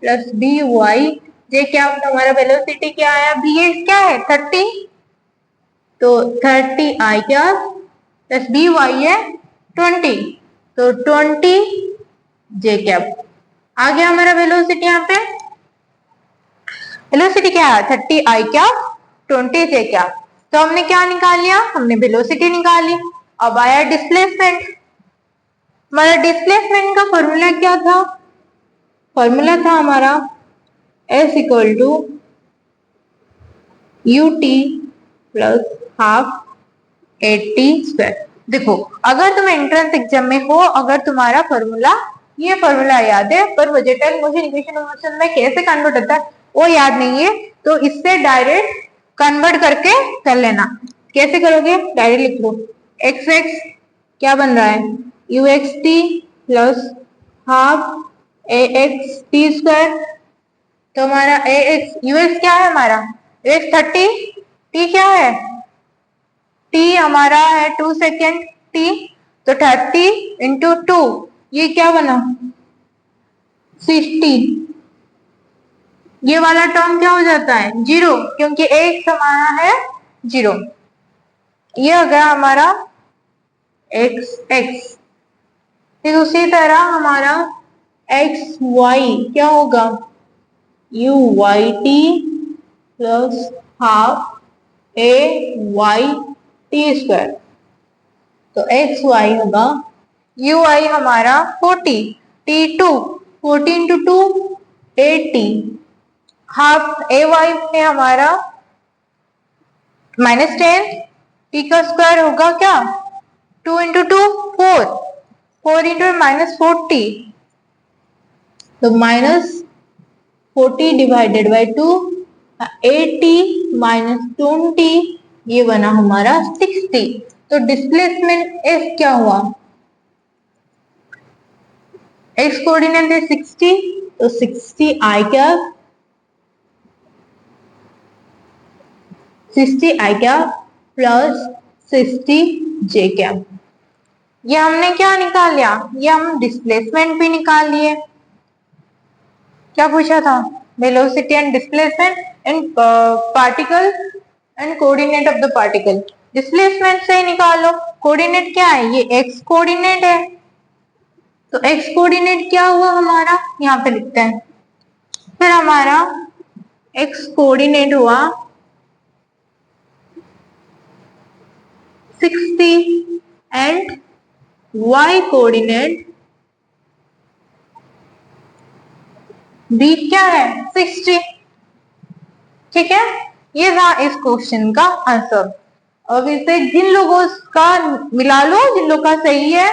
प्लस बी वाई जे क्या, हमारा वेलोसिटी क्या आया? वी एक्स क्या है? 30, तो 30 आई क्या प्लस बी वाई है 20, तो 20 जे कैप आ गया हमारा वेलोसिटी। यहाँ पे वेलोसिटी क्या है? 30 आई क्या 20 जे क्या। तो हमने क्या निकाल लिया? हमने वेलोसिटी निकाली। अब आया डिस्प्लेसमेंट। हमारा डिस्प्लेसमेंट का फॉर्मूला क्या था? फॉर्मूला था हमारा S equal to ut plus half 8t²। देखो अगर तुम एंट्रेंस एग्जाम में हो, अगर तुम्हारा फॉर्मूला ये फॉर्मूला याद है, पर projectile motion equation of motion में कैसे कन्वर्ट होता है वो याद नहीं है, तो इससे डायरेक्ट कन्वर्ट करके कर लेना। कैसे करोगे, डायरेक्ट लिख लो, एक्स एक्स क्या बन रहा है, you x t plus half a x t square. तो हमारा ए एक्स यू एक्स क्या है, हमारा एक्स 30, टी क्या है, टी हमारा है 2 सेकेंड टी, तो 30 इंटू 2 ये क्या बना 60। ये वाला टर्म क्या हो जाता है, जीरो, क्योंकि एक्स हमारा है जीरो। ये हो गया हमारा एक्स एक्स। फिर उसी तरह हमारा एक्स वाई क्या होगा, u y t plus half a y t square. तो एक्स वाई होगा, यू आई हमारा 40 t 2, 40 into 2 80, half a y है हमारा -10, टी का स्क्वायर होगा क्या 2 इंटू 2 4, 4 इंटू -40, तो -40 डिवाइडेड बाई 2, 80 -20 ये बना हमारा 60। तो डिस्प्लेसमेंट एस क्या हुआ, एक्स कोऑर्डिनेट है 60, तो 60 आई कैप, 60 आई कैप प्लस 60 जे कैप। ये हमने क्या निकाल लिया, ये हम डिस्प्लेसमेंट भी निकाल लिए। क्या पूछा था, velocity and displacement and particle and coordinate of the particle. Displacement से ही निकालो, कोऑर्डिनेट क्या है, ये एक्स कोऑर्डिनेट है, तो एक्स कोऑर्डिनेट क्या हुआ हमारा, यहाँ पे लिखते हैं, फिर हमारा एक्स कोऑर्डिनेट हुआ 60 एंड y कोऑर्डिनेट b क्या है 60। ठीक है, ये था इस क्वेश्चन का आंसर। अब इसे जिन लोगों का मिला लो, जिन लोगों का सही है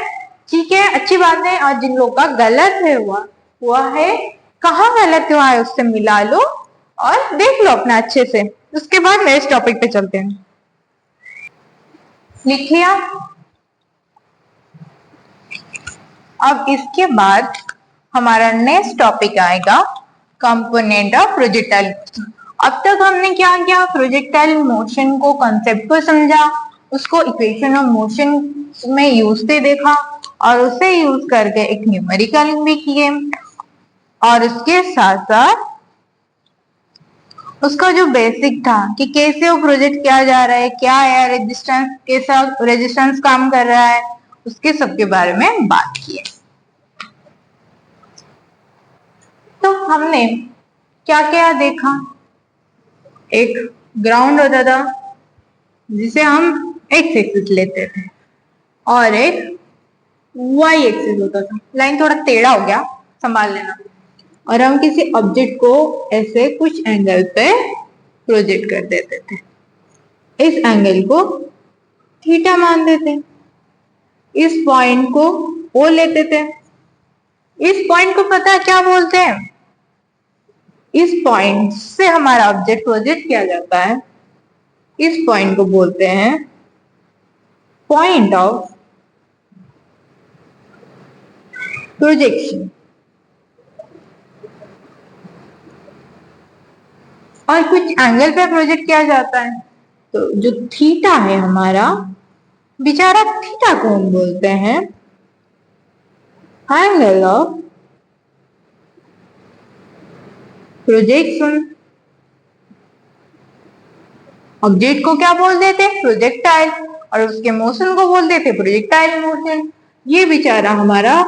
ठीक है अच्छी बात है, और जिन लोगों का गलत है हुआ है, कहाँ गलत हुआ है उससे मिला लो और देख लो अपना अच्छे से। उसके बाद नेक्स्ट टॉपिक पे चलते हैं। लिख लिया। अब इसके बाद हमारा नेक्स्ट टॉपिक आएगा कंपोनेंट ऑफ प्रोजेक्टाइल मोशन। अब तक हमने क्या किया, प्रोजेक्टाइल मोशन को कंसेप्ट को समझा, उसको इक्वेशन ऑफ मोशन में यूज से देखा, और उसे यूज करके एक न्यूमेरिकल भी किए, और उसके साथ साथ उसका जो बेसिक था कि कैसे वो प्रोजेक्ट किया जा रहा है, क्या है रेजिस्टेंस, कैसा रेजिस्टेंस काम कर रहा है, उसके सबके बारे में बात की है। तो हमने क्या क्या देखा, एक ग्राउंड होता था जिसे हम एक्स एक्सिस लेते थे, और एक वाई एक्सिस होता था, लाइन थोड़ा टेढ़ा हो गया संभाल लेना, और हम किसी ऑब्जेक्ट को ऐसे कुछ एंगल पे प्रोजेक्ट कर देते थे, इस एंगल को थीटा मान देते, इस पॉइंट को ओ लेते थे, इस पॉइंट को पता है क्या बोलते हैं, इस पॉइंट से हमारा ऑब्जेक्ट प्रोजेक्ट किया जाता है, इस पॉइंट को बोलते हैं पॉइंट ऑफ प्रोजेक्शन। और कुछ एंगल पे प्रोजेक्ट किया जाता है, तो जो थीटा है हमारा, बेचारा थीटा को हम बोलते हैं एंगल ऑफ प्रोजेक्शन। ऑब्जेक्ट को क्या बोल देते हैं, प्रोजेक्टाइल, और उसके मोशन को बोल देते प्रोजेक्टाइल मोशन। ये बेचारा हमारा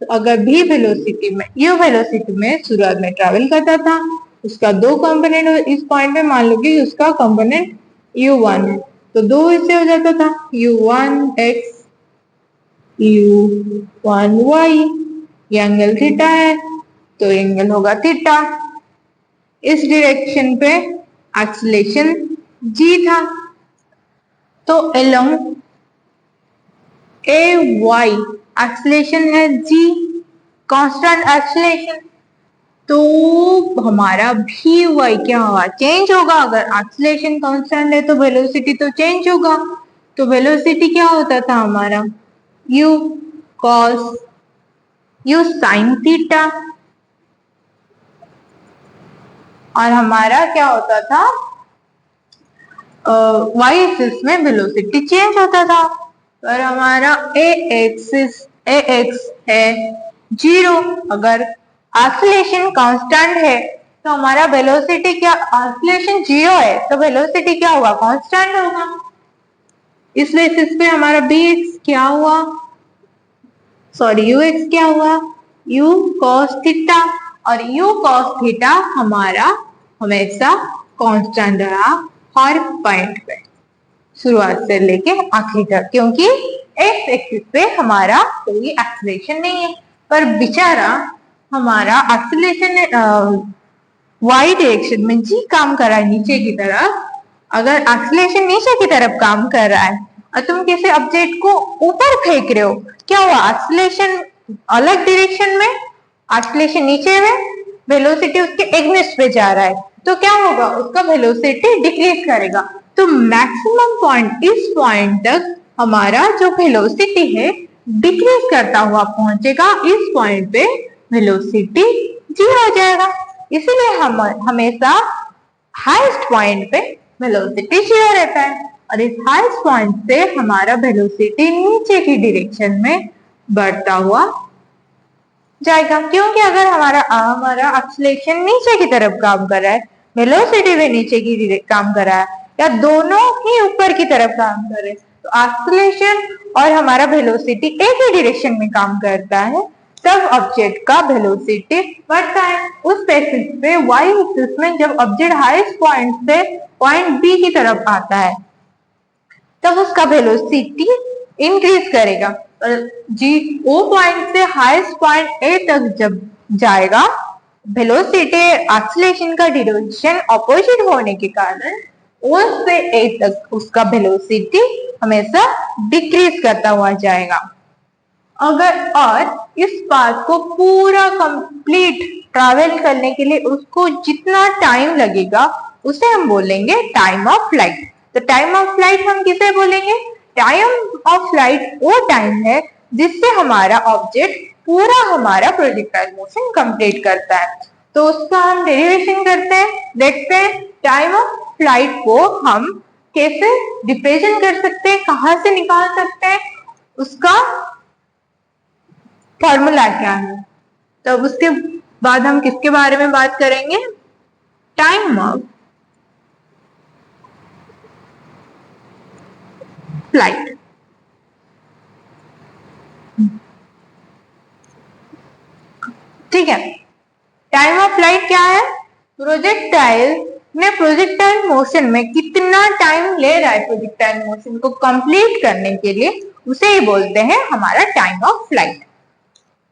अगर भी वेलोसिटी में, यू वेलोसिटी में शुरुआत में ट्रैवल करता था, उसका दो कंपोनेंट इस पॉइंट पे मान लो कि उसका कंपोनेंट u1 है, तो दो इससे हो जाता था u1 x u1 y, ये एंगल थीटा है तो एंगल होगा थीटा। इस डायरेक्शन पे एक्सीलरेशन g था, तो अलोंग ए वाई एक्सीलरेशन है, जी कांस्टेंट एक्सीलरेशन, तो हमारा भी वाई क्या होगा, चेंज होगा। अगर एक्सीलरेशन कांस्टेंट है तो वेलोसिटी तो चेंज होगा। तो वेलोसिटी क्या होता था हमारा, you cos u sine theta, और हमारा क्या होता था, वाई एक्सिस में वेलोसिटी चेंज होता था। और हमारा ए एक्स है 0। अगर एक्सीलरेशन कांस्टेंट है तो हमारा वेलोसिटी क्या, एक्सीलरेशन 0 है तो वेलोसिटी क्या होगा, कांस्टेंट होगा। इस बेसिस पे हमारा बी एक्स क्या हुआ, सॉरी यू एक्स क्या हुआ, यू कॉस थीटा, और यू कॉस थीटा हमारा हमेशा कांस्टेंट रहा हर पॉइंट पे, शुरुआत से लेके आखिरी तक, क्योंकि एक्स एक्सिस पे हमारा कोई एक्सीलरेशन नहीं है। पर बेचारा हमारा एक्सीलरेशन वाई डायरेक्शन में जी काम कर रहा है नीचे की तरफ। अगर एक्सीलरेशन नीचे की तरफ काम कर रहा है और तुम किसी ऑब्जेक्ट को ऊपर फेंक रहे हो, क्या हुआ, एक्सीलरेशन अलग डायरेक्शन में, एक्सीलरेशन नीचे में, वेलोसिटी उसके एग्नेस्ट पे जा रहा है, तो क्या होगा, उसका वेलोसिटी डिक्रीज करेगा। तो मैक्सिमम पॉइंट, इस पॉइंट तक हमारा जो वेलोसिटी है डिक्रीज करता हुआ पहुंचेगा, इस पॉइंट पे वेलोसिटी 0 हो जाएगा। इसीलिए हम हमेशा हाईएस्ट पॉइंट पे वेलोसिटी 0 रहता है, और इस हाईएस्ट पॉइंट से हमारा वेलोसिटी नीचे की डायरेक्शन में बढ़ता हुआ जाएगा। क्योंकि अगर हमारा एक्सीलरेशन नीचे की तरफ काम कर रहा है, वेलोसिटी भी नीचे की काम कर रहा है, या दोनों ही ऊपर की तरफ काम कर रहे हैं, तो एक्सीलरेशन और हमारा वेलोसिटी एक ही डायरेक्शन में काम करता है, तब ऑब्जेक्ट का वेलोसिटी बढ़ता है। उस बेसिस पे वाई एक्सिस में जब ऑब्जेक्ट हाईएस्ट पॉइंट से पॉइंट बी की तरफ आता है तब उसका वेलोसिटी इंक्रीज करेगा। जी ओ पॉइंट से हाईएस्ट पॉइंट ए तक जब जाएगा, वेलोसिटी एक्सीलरेशन का डायरेक्शन ऑपोजिट होने के कारण ओ से ए तक उसका वेलोसिटी हमेशा डिक्रीज करता हुआ जाएगा। अगर और इस पाथ को पूरा कंप्लीट ट्रैवल करने के लिए उसको जितना टाइम लगेगा उसे हम बोलेंगे टाइम ऑफ फ्लाइट। तो टाइम ऑफ फ्लाइट हम किसे बोलेंगे, टाइम ऑफ फ्लाइट वो टाइम है जिससे हमारा ऑब्जेक्ट पूरा हमारा प्रोजेक्टाइल मोशन कंप्लीट करता है। तो उसका हम डेरिवेशन करते हैं, देखते हैं टाइम ऑफ फ्लाइट को हम कैसे रिप्रेजेंट कर सकते हैं, कहां से निकाल सकते हैं, उसका फॉर्मूला क्या है। तो उसके बाद हम किसके बारे में बात करेंगे, टाइम ऑफ फ्लाइट। ठीक है, टाइम ऑफ फ्लाइट क्या है, प्रोजेक्टाइल मोशन में कितना टाइम ले रहा है प्रोजेक्टाइल मोशन को कंप्लीट करने के लिए, उसे ही बोलते हैं हमारा टाइम ऑफ फ्लाइट।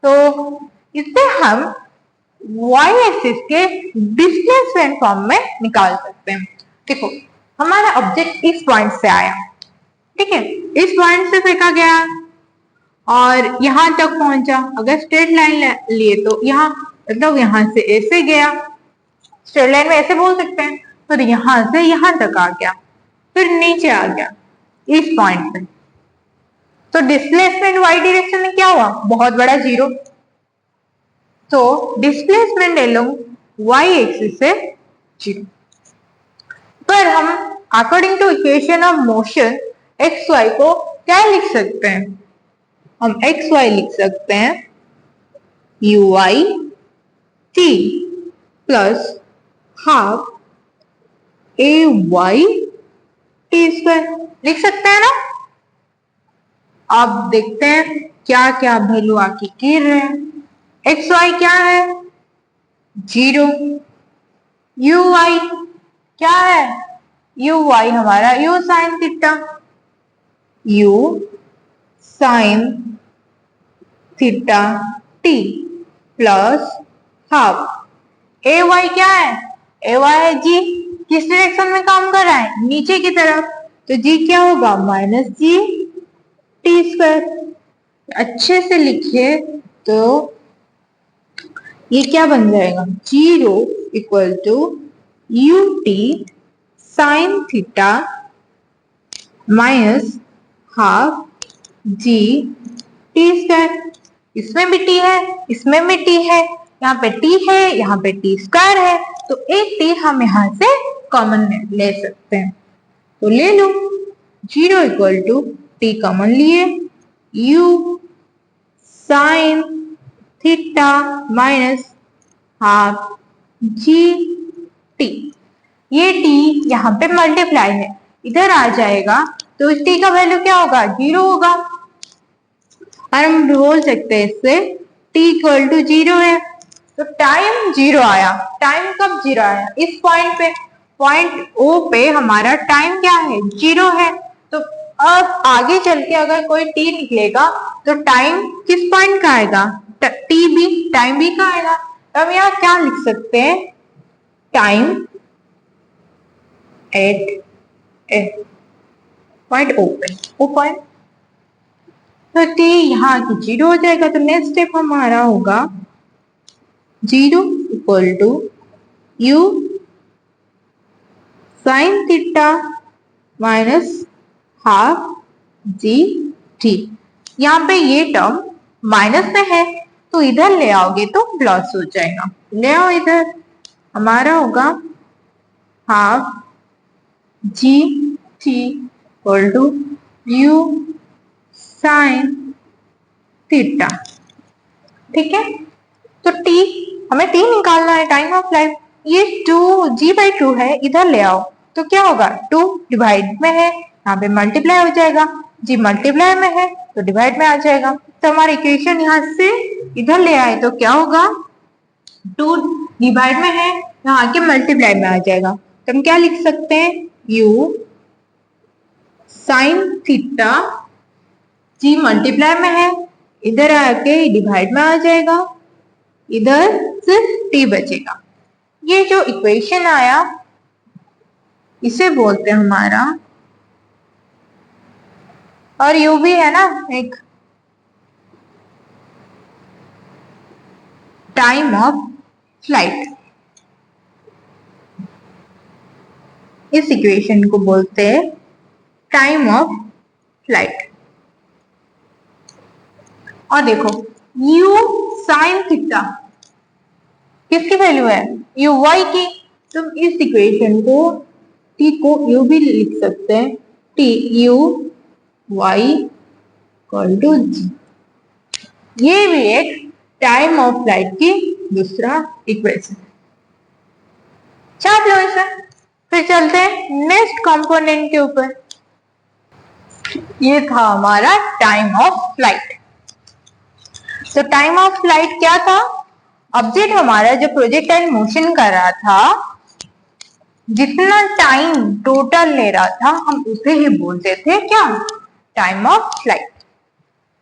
तो इसे हम वाई एक्सिस के डिस्प्लेसमेंट फॉर्म में निकाल सकते हैं। देखो हमारा ऑब्जेक्ट इस पॉइंट से आया, ठीक है, इस पॉइंट से फेंका गया और यहां तक पहुंचा। अगर स्ट्रेट लाइन लिए तो यहाँ मतलब यहां से ऐसे गया, स्ट्रेट लाइन में ऐसे बोल सकते हैं, फिर यहां से यहां तक आ गया, फिर नीचे आ गया इस पॉइंट पे। तो डिस्प्लेसमेंट वाई डायरेक्शन में क्या हुआ, बहुत बड़ा 0। तो डिस्प्लेसमेंट अलोंग वाई एक्सिस से 0। पर हम according to equation of motion x y को क्या लिख सकते हैं, हम एक्स वाई लिख सकते हैं u y t plus half a y t square लिख सकते हैं ना। अब देखते हैं क्या क्या वैल्यू आके गिर रहे हैं। एक्स वाई क्या है 0, यू वाई क्या है, यू वाई हमारा u sine theta, u sine theta t plus half a y क्या है, ए वाई है जी, किस डायरेक्शन में काम कर रहा है, नीचे की तरफ, तो जी क्या होगा माइनस जी टी स्क्वायर। अच्छे से लिखिए तो ये क्या बन जाएगा, 0 equal to u t sine theta minus half g t square. इसमें भी टी है, इसमें भी टी है, यहाँ पे टी है, यहाँ पे टी स्क्वायर है, तो एक टी हम यहाँ से कॉमन ले सकते हैं, तो ले लो। 0 इक्वल टू टी कॉमन लिए, u sign theta minus half g T. ये टी यहाँ पे मल्टीप्लाई है, इधर आ जाएगा तो इस टी का वैल्यू क्या होगा, 0 होगा। और हम बोल सकते हैं इससे t इक्वल टू 0 है, तो टाइम 0 आया। टाइम कब 0 आया, इस पॉइंट पे, पॉइंट O पे हमारा टाइम क्या है, 0 है। तो अब आगे चल के अगर कोई t निकलेगा तो टाइम किस पॉइंट का आएगा, t भी, टाइम भी का आएगा। तो हम यहाँ क्या लिख सकते हैं, टाइम एट ए पॉइंट O पे, O पॉइंट, तो t यहाँ की 0 हो जाएगा। तो नेक्स्ट स्टेप हमारा होगा 0 equal to u sine theta minus half g t. यहाँ पे ये टर्म माइनस में है तो इधर ले आओगे तो प्लस हो जाएगा, ले आओ इधर, हमारा होगा half g t equal to u sine theta. ठीक है, तो t, हमें t निकालना है, टाइम ऑफ लाइफ। ये 2g/2 है, इधर ले आओ तो क्या होगा, 2 डिवाइड में है, यहाँ पे मल्टीप्लाई हो जाएगा, g मल्टीप्लाई में है तो डिवाइड में आ जाएगा। तो हमारी इक्वेशन यहाँ से इधर ले आए तो क्या होगा, 2 डिवाइड में है, यहाँ के मल्टीप्लाई में आ जाएगा। तो हम क्या लिख सकते हैं, u sine theta, g multiply में है, इधर आके डिवाइड में आ जाएगा, इधर सिर्फ t बचेगा। ये जो इक्वेशन आया इसे बोलते हैं हमारा, और यू भी है ना एक टाइम ऑफ फ्लाइट, इस इक्वेशन को बोलते हैं टाइम ऑफ फ्लाइट। और देखो u साइन थीटा किसकी वैल्यू है, u y की, तो इस इक्वेशन को t को u भी लिख सकते हैं, t u y equal to g। ये भी एक टाइम ऑफ फ्लाइट की दूसरा इक्वेशन। छाप लो इसे, फिर चलते हैं नेक्स्ट कंपोनेंट के ऊपर। ये था हमारा टाइम ऑफ फ्लाइट। तो टाइम ऑफ फ्लाइट क्या था, ऑब्जेक्ट हमारा जो प्रोजेक्टाइल मोशन कर रहा था, जितना टाइम टोटल ले रहा था हम उसे ही बोलते थे क्या, टाइम ऑफ फ्लाइट।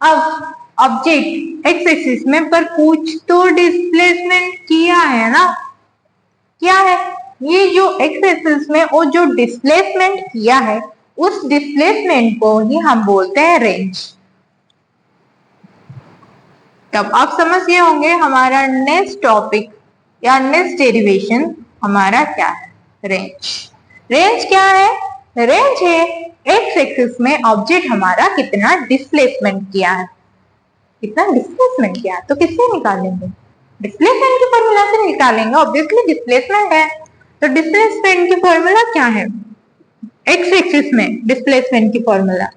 अब ऑब्जेक्ट एक्स एक्सिस में पर कुछ तो डिस्प्लेसमेंट किया है ना, क्या है, ये जो एक्स एक्सिस में वो जो डिस्प्लेसमेंट किया है उस डिस्प्लेसमेंट को ही हम बोलते हैं रेंज। तब आप समझ गए होंगे हमारा नेक्स्ट टॉपिक या नेक्स्ट डेरिवेशन हमारा क्या है, रेंज। रेंज क्या है, रेंज है एक्स एक्सिस में ऑब्जेक्ट हमारा कितना डिस्प्लेसमेंट किया है, कितना डिस्प्लेसमेंट किया, तो किससे निकालेंगे, डिस्प्लेसमेंट की फॉर्मूला से निकालेंगे, ऑब्वियसली डिस्प्लेसमेंट है। तो डिस्प्लेसमेंट की फॉर्मूला क्या है, एक्स एक्सिस में डिस्प्लेसमेंट की formula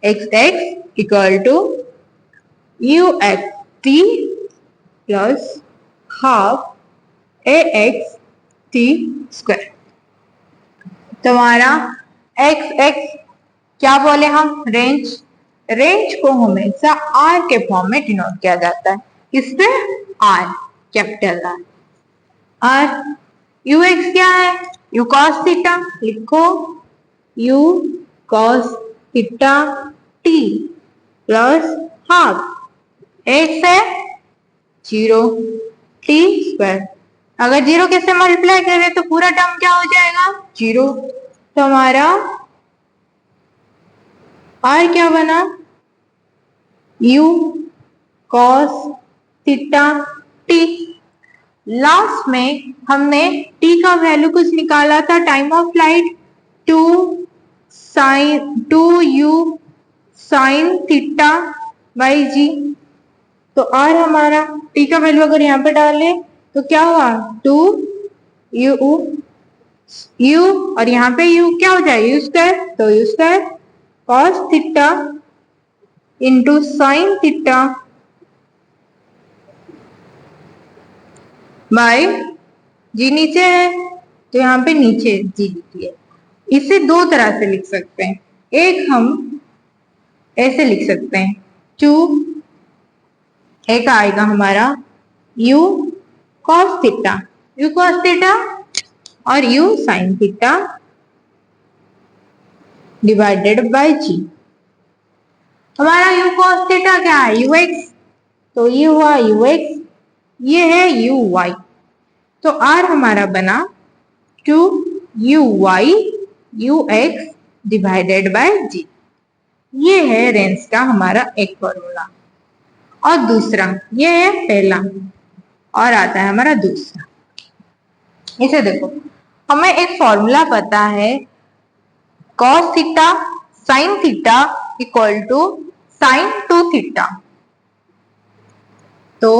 x x equal to u x t plus half a x t square. तुम्हारा एक्स एक्स क्या बोले हम, रेंज। रेंज को हमेशा आर के फॉर्म में डिनोट किया जाता है, किससे, आर, कैपिटल आर। और यू एक्स क्या है, यू कॉस थीटा, लिखो you cos theta t plus half x है 0 टी स्क्वायर। अगर 0 किससे मल्टीप्लाई करें तो पूरा टर्म क्या हो जाएगा, 0। तो हमारा आर क्या बना, u cos theta t। Last में हमने t का वैल्यू कुछ निकाला था, time of flight 2u sin theta by g. तो r हमारा t का वैल्यू अगर यहाँ पे डाले तो क्या हुआ, 2u और यहाँ पे u क्या हो जाए, u स्क्वायर, तो u square cos theta into sine theta by g. नीचे है तो यहाँ पे नीचे जी लिखिए। इसे दो तरह से लिख सकते हैं, एक हम ऐसे लिख सकते हैं 2, एक आएगा हमारा u cos theta, u cos theta और u sin theta divided by g. हमारा u cos थीटा क्या है, ux, तो ये हुआ ux, ये है uy, तो r हमारा बना 2uy ux डिवाइडेड बाय जी। ये है रेंज का हमारा एक फॉर्मूला। और दूसरा, ये है पहला और आता है हमारा दूसरा। इसे देखो, हमें एक फॉर्मूला पता है cos theta sin theta equal to sin 2 theta. तो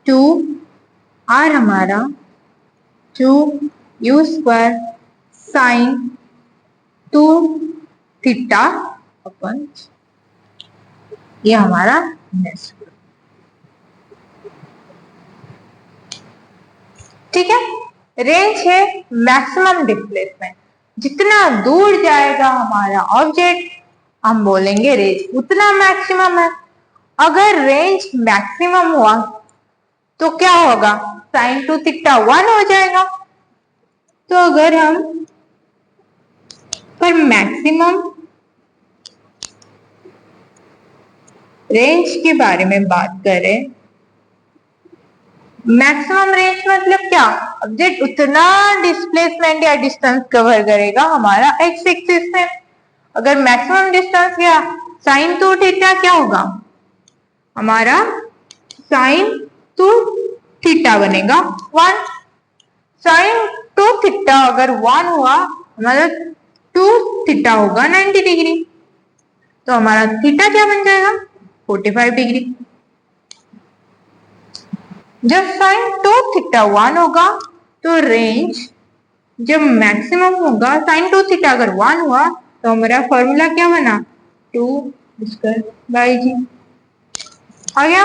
2r हमारा 2u स्क्वायर sin 2 थीटा अपन, ये हमारा नेक्स्ट। ठीक है, रेंज है मैक्सिमम डिस्प्लेसमेंट, जितना दूर जाएगा हमारा ऑब्जेक्ट हम बोलेंगे रेंज उतना मैक्सिमम है। अगर रेंज मैक्सिमम हुआ तो क्या होगा, साइन 2 थीटा 1 हो जाएगा। तो अगर हम पर मैक्सिमम रेंज के बारे में बात करें, मैक्सिमम रेंज मतलब क्या, ऑब्जेक्ट उतना डिस्प्लेसमेंट या डिस्टेंस कवर करेगा हमारा एक्स एक्सिस में। अगर मैक्सिमम डिस्टेंस क्या, साइन 2 थीटा क्या होगा, हमारा साइन 2 थीटा बनेगा 1। साइन 2 थीटा अगर 1 हुआ, हमारा 2 थीटा होगा 90 डिग्री, तो हमारा थीटा क्या बन जाएगा, 45 डिग्री। जब साइन 2 थीटा 1 होगा तो रेंज जब मैक्सिमम होगा, साइन 2 थीटा अगर 1 हुआ तो हमारा फॉर्मूला क्या बना, 2 स्क्वायर बाई जी आ गया।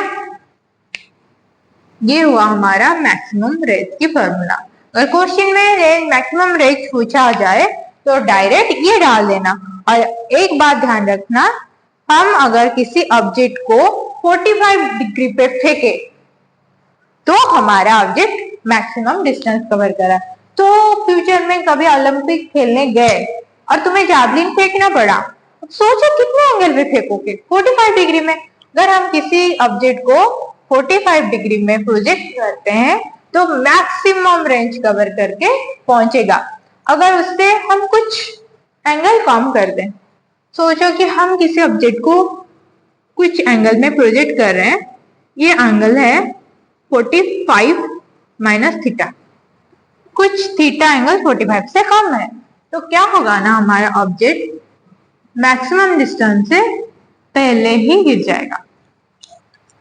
ये हुआ हमारा मैक्सिमम रेंज की फॉर्मूला। अगर क्वेश्चन में रेंज मैक्सिमम रेंज पूछा जाए तो डायरेक्ट ये डाल देना। और एक बात ध्यान रखना, हम अगर किसी ऑब्जेक्ट को 45 डिग्री पे फेंके तो हमारा ऑब्जेक्ट मैक्सिमम डिस्टेंस कवर करा। तो फ्यूचर में कभी ओलंपिक खेलने गए और तुम्हें जैवलिन फेंकना पड़ा, सोचो कितने एंगल पे फेंकोगे, 45 डिग्री में। अगर हम किसी ऑब्जेक्ट को 45 डिग्री में प्रोजेक्ट करते हैं तो मैक्सिमम रेंज कवर करके पहुंचेगा। अगर उससे हम कुछ एंगल कम कर दें, सोचो कि हम किसी ऑब्जेक्ट को कुछ एंगल में प्रोजेक्ट कर रहे हैं, ये एंगल है 45 माइनस थीटा, कुछ थीटा एंगल 45 से कम है, तो क्या होगा ना, हमारा ऑब्जेक्ट मैक्सिमम डिस्टेंस से पहले ही गिर जाएगा,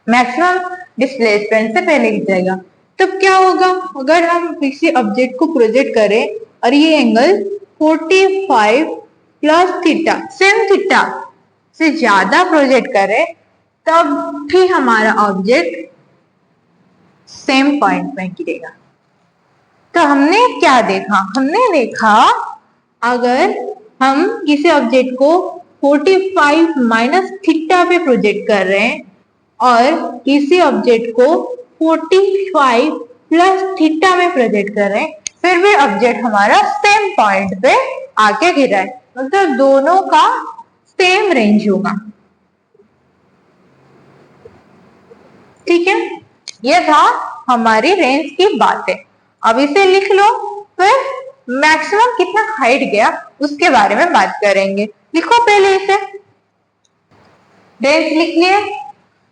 मैक्सिमम डिस्प्लेसमेंट से पहले गिर जाएगा। तब क्या होगा, अगर हम किसी ऑब्जेक्ट को प्रोजेक्ट करें और ये angle 45 plus theta, same theta से ज्यादा प्रोजेक्ट करें, तब भी हमारा ऑब्जेक्ट सेम पॉइंट में गिरेगा। तो हमने क्या देखा, हमने देखा अगर हम किसी ऑब्जेक्ट को 45 माइनस थीटा पे प्रोजेक्ट कर रहे हैं और किसी ऑब्जेक्ट को 45 प्लस थीटा में प्रोजेक्ट कर रहे हैं, फिर भी ऑब्जेक्ट हमारा सेम पॉइंट पे आके गिरा है, मतलब दोनों का सेम रेंज होगा। ठीक है, ये था हमारी रेंज की बातें। अब इसे लिख लो, फिर मैक्सिमम कितना हाइट गया उसके बारे में बात करेंगे। लिखो पहले इसे, रेंज लिख लिए,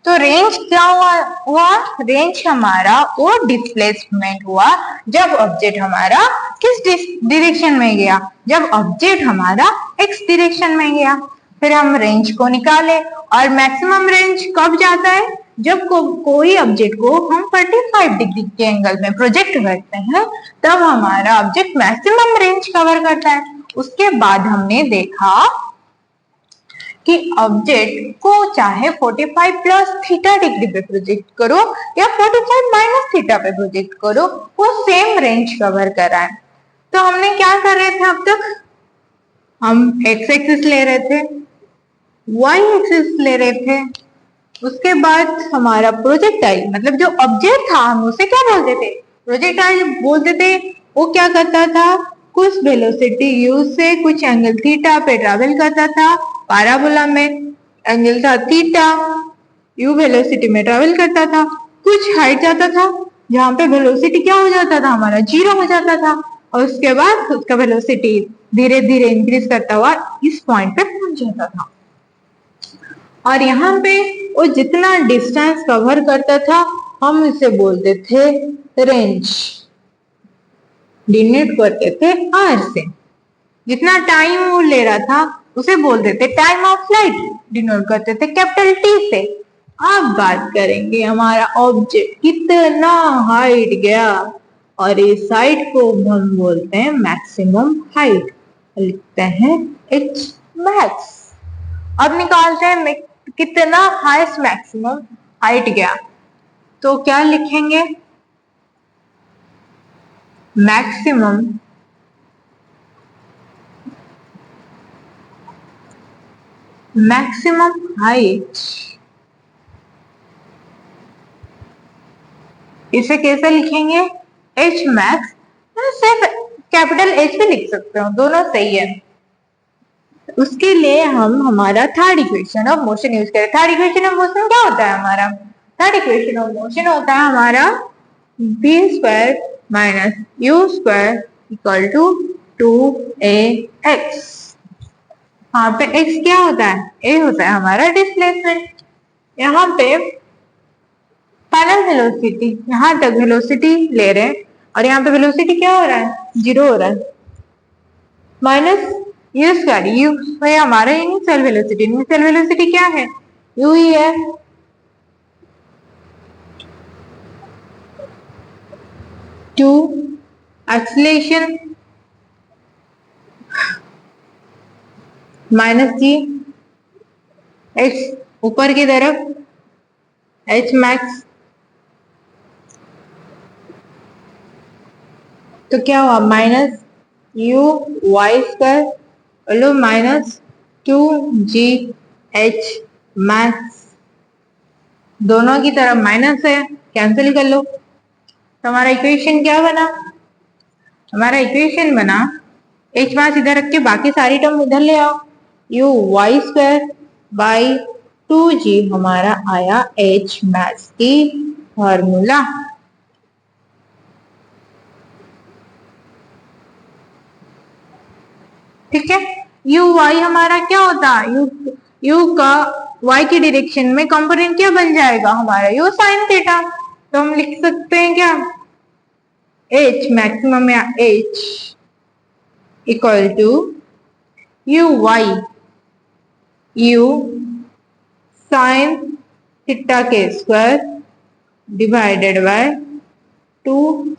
तो रेंज क्या हुआ रेंज हमारा वो डिस्प्लेसमेंट हुआ जब ऑब्जेक्ट हमारा किस डायरेक्शन में गया, जब ऑब्जेक्ट हमारा एक्स डायरेक्शन में गया। फिर हम रेंज को निकाले और मैक्सिमम रेंज कब जाता है, जब कोई ऑब्जेक्ट को हम 45 डिग्री के एंगल में प्रोजेक्ट करते हैं तब हमारा ऑब्जेक्ट मैक्सिमम रेंज कवर करता है। उसके बाद हमने देखा कि ऑब्जेक्ट को चाहे 45 प्लस थीटा डिग्री पे प्रोजेक्ट करो या 45 माइनस थीटा पे प्रोजेक्ट करो, वो सेम रेंज कवर कर रहा है। तो हमने क्या कर रहे थे अब तक, हम एक्स एक्सिस ले रहे थे, वाई एक्सिस ले रहे थे, उसके बाद हमारा प्रोजेक्टाइल मतलब जो ऑब्जेक्ट था हम उसे क्या बोलते थे, प्रोजेक्टाइल बोलते थे। वो क्या करता था, कुछ वेलोसिटी यू से कुछ एंगल थीटा पे ट्रैवल करता था, पैराबोला में एंगल था थीटा, यू वेलोसिटी में ट्रैवल करता था, कुछ हाइट जाता था जहां पे वेलोसिटी क्या हो जाता था, हमारा जीरो हो जाता था, और उसके बाद उसका वेलोसिटी धीरे धीरे इंक्रीज करता हुआ इस पॉइंट पे पहुंच जाता था। और यहाँ पे वो जितना डिस्टेंस कवर करता था हम इसे बोलते थे रेंज, डिनोट करते थे आर से। जितना टाइम वो ले रहा था उसे बोलते थे टाइम ऑफ फ्लाइट, डिनोट करते थे कैपिटल टी से। अब बात करेंगे हमारा ऑब्जेक्ट कितना हाइट गया, और इस हाइट को हम बोलते हैं मैक्सिमम हाइट, लिखते हैं एच मैक्स। अब निकालते हैं कितना हाईएस्ट मैक्सिमम हाइट गया, तो क्या लिखेंगे, मैक्सिमम हाइट, इसे कैसे लिखेंगे, एच मैक्स, सिर्फ कैपिटल एच भी लिख सकते हो, दोनों सही है। उसके लिए हम हमारा third equation of motion use करें। थर्ड इक्वेशन ऑफ मोशन क्या होता है हमारा, थर्ड इक्वेशन ऑफ मोशन होता है हमारा v square minus u square equal to 2ax। यहाँ पे x क्या होता है, a होता है हमारा डिस्प्लेसमेंट। यहाँ पे फाइनल वेलोसिटी, यहाँ तक वेलोसिटी ले रहे हैं और यहाँ पे वेलोसिटी क्या हो रहा है, जीरो हो रहा है, माइनस यू स्क्वायर, यू है हमारा इनिशियल वेलोसिटी। इनिशियल वेलोसिटी क्या है, यू ही है, to acceleration minus g, x ऊपर की तरफ एच मैक्स, तो क्या हुआ माइनस यू वाई स्क्वायर लो माइनस 2g h मैक्स, दोनों की तरफ माइनस है, कैंसिल कर लो। तो हमारा इक्वेशन क्या बना, हमारा इक्वेशन बना एच मैक्स इधर रख के बाकी सारी टर्म इधर ले आओ, you y square by 2g हमारा आया एच मैक्स की फॉर्मूला। ठीक है, यू वाई हमारा क्या होता है, यू का वाई की डायरेक्शन में कंपोनेंट क्या बन जाएगा हमारा, यू साइन थीटा। तो हम लिख सकते हैं क्या, एच मैक्सिमम या h equal to u y, u sine theta के स्क्वायर डिवाइडेड बाय 2,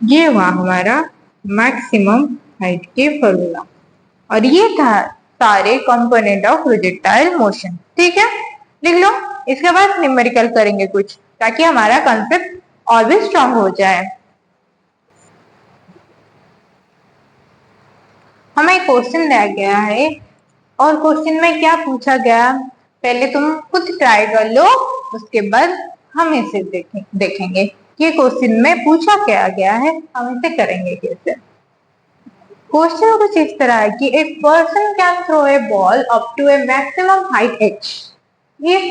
ये हुआ हमारा मैक्सिमम हाइट के फॉर्मूला। और ये था सारे कंपोनेंट ऑफ प्रोजेक्टाइल मोशन। ठीक है, लिख लो। इसके बाद न्यूमेरिकल करेंगे कुछ, ताकि हमारा कंसेप्ट और भी स्ट्रांग हो जाए। हमें क्वेश्चन दिया गया है और क्वेश्चन में क्या पूछा गया, पहले तुम खुद ट्राई कर लो, उसके बाद हम इसे देखेंगे कि क्वेश्चन में पूछा क्या गया है, हम इसे करेंगे कैसे। क्वेश्चन कुछ इस तरह है कि a person can throw a ball up to a maximum height h if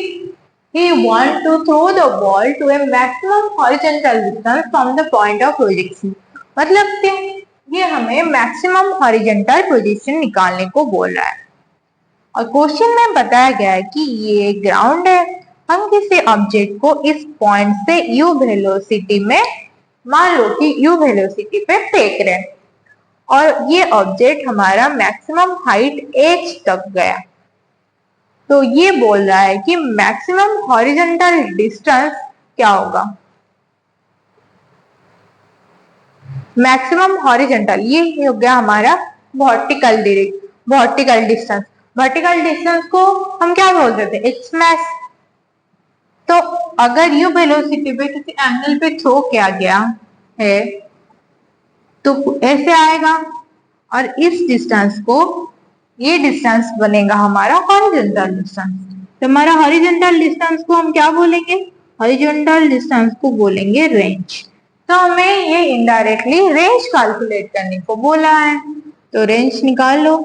he want to throw the ball to a maximum horizontal distance from the point of projection। मतलब कि ये हमें मैक्सिमम हॉरिजॉन्टल पोजीशन निकालने को बोल रहा है और क्वेश्चन में बताया गया है कि ये ग्राउंड है, हम किसी ऑब्जेक्ट को इस पॉइंट से u वेलोसिटी में, मान लो कि u वेलोसिटी पे फेंक रहे हैं और ये ऑब्जेक्ट हमारा मैक्सिमम हाइट h तक गया, तो ये बोल रहा है कि मैक्सिमम हॉरिजॉन्टल डिस्टेंस क्या होगा। मैक्सिमम हॉरिजॉन्टल ये हो गया हमारा वर्टिकल डिस्टेंस। वर्टिकल डिस्टेंस को हम क्या बोलते थे, इट्स मैस। तो अगर यू वेलोसिटी पे किसी एंगल पे थ्रो किया गया है तो ऐसे आएगा, और इस डिस्टेंस को, ये डिस्टेंस बनेगा हमारा हॉरिजॉन्टल डिस्टेंस। तो हमारा हॉरिजॉन्टल डिस्टेंस को हम क्या बोलेंगे, हॉरिजॉन्टल डिस्टेंस को बोलेंगे रेंज। तो हमें ये इनडायरेक्टली रेंज कैलकुलेट करने को बोला है, तो रेंज निकाल लो।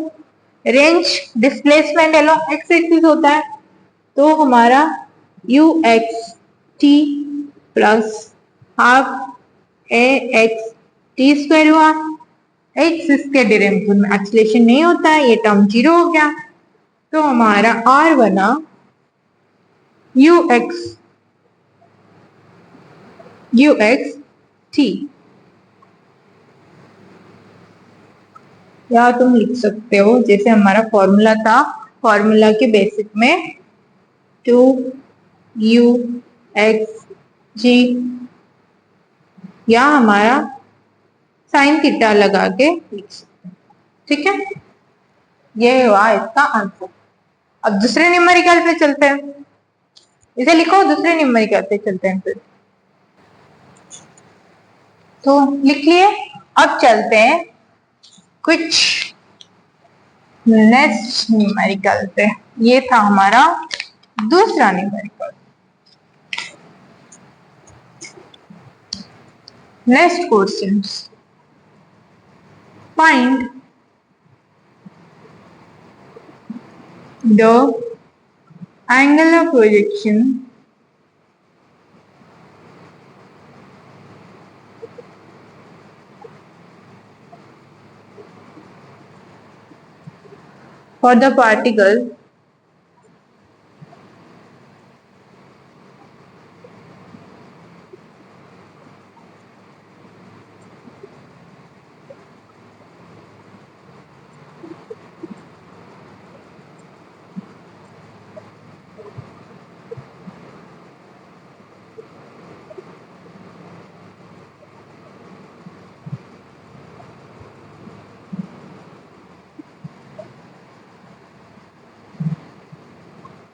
Range displacement along x axis होता है, तो हमारा u x t plus half a x t square हुआ। एक्स इसके डेरिवेटिव में एक्सीलरेशन नहीं होता है, ये टर्म जीरो हो गया, तो हमारा आर बना यू एक्स टी। या तुम लिख सकते हो जैसे हमारा फॉर्मूला था, फॉर्मूला के बेसिक में 2u(x)g, या हमारा साइन थीटा लगा के लिख सकते हैं। ठीक है, ये हुआ इसका आंसर। अब दूसरे न्यूमेरिकल पे चलते हैं, इसे लिखो, दूसरे न्यूमेरिकल पे चलते हैं फिर। तो लिख लिए, अब चलते हैं कुछ नेक्स्ट न्यूमेरिकल पे। ये था हमारा दूसरा numerical. Next question, find the angular projection for the particle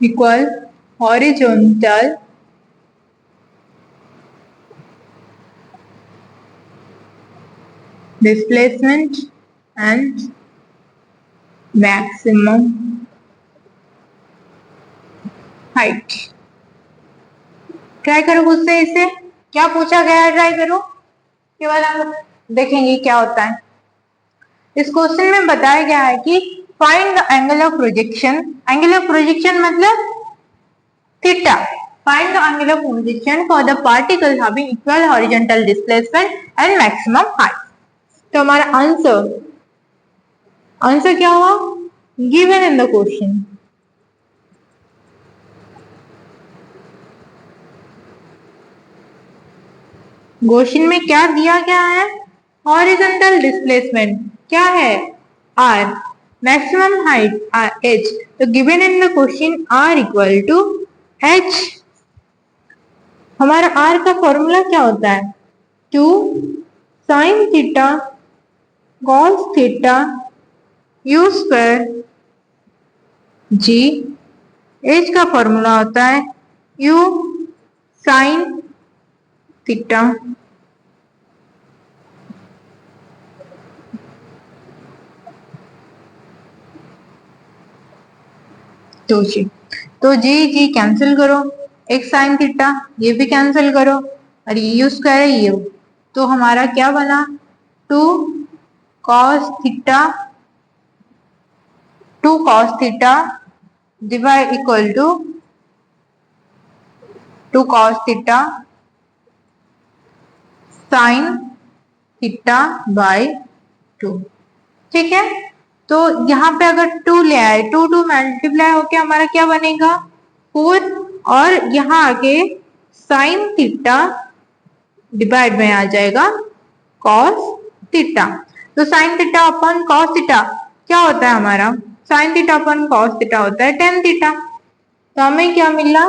equal horizontal displacement and maximum height। Try करो खुद से, इसे क्या पूछा गया है ट्राई करो, के बाद हम देखेंगे क्या होता है। इस क्वेश्चन में बताया गया है कि find the angle of projection. Angle of projection मतलब theta. Find the angle of projection for the particle having equal horizontal displacement and maximum height. तो हमारा आंसर क्या हुआ, given in the question. Question में क्या दिया गया है, हॉरिजॉन्टल डिस्प्लेसमेंट क्या है, r, मैक्सिमम हाइट h। तो given in the question r equal to h। हमारा r का फॉर्मूला क्या होता है, 2 sin theta cos theta u square g। h का फॉर्मूला होता है u sin थीटा तो जी कैंसिल करो, एक साइन थीटा ये भी कैंसिल करो, और ये यू स्क्वायर है ये, तो हमारा क्या बना, 2 cos theta divide equal to 2 cos theta sine theta by 2। ठीक है, तो यहाँ पे अगर 2 ले आए, 2 मल्टीप्लाई होके हमारा क्या बनेगा 4, और यहाँ आके साइन थीटा डिवाइड में आ जाएगा कॉस थीटा। तो साइन थीटा अपन कॉस थीटा क्या होता है हमारा, साइन थीटा अपन कॉस थीटा होता है टेन थीटा। तो हमें क्या मिला,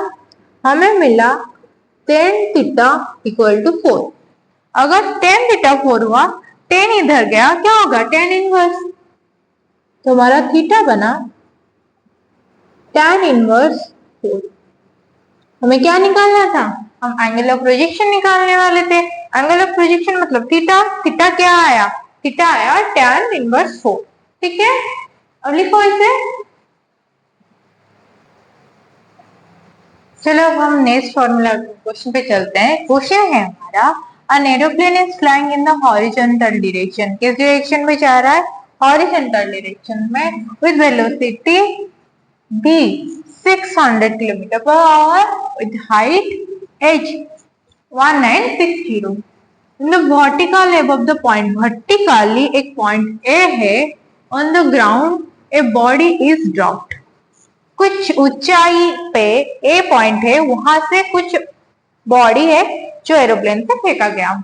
हमें मिला टेन थीटा इक्वल टू 4। अगर टेन थीटा 4 हुआ, टेन इधर गया, क्या होगा टेन इनवर्स। तो हमारा थीटा बना tan इनवर्स 4। हमें क्या निकालना था, हम एंगल ऑफ प्रोजेक्शन निकालने वाले थे। एंगल ऑफ प्रोजेक्शन मतलब थीटा, थीटा क्या आया, थीटा आया tan इनवर्स 4। ठीक है, अब लिखो इसे। चलो अब हम नेक्स्ट फॉर्मूला क्वेश्चन पे चलते हैं। क्वेश्चन है हमारा an aeroplane is flying in the horizontal direction। किस डायरेक्शन में जा रहा है, हॉरिजॉन्टल डायरेक्शन में, with velocity b 600 kilometre per hour with height h 1960 in the vertical above the point। vertically एक point A है, on the ground a body is dropped। कुछ ऊंचाई पे ए पॉइंट है, वहां से कुछ बॉडी है जो एरोप्लेन से फेंका गया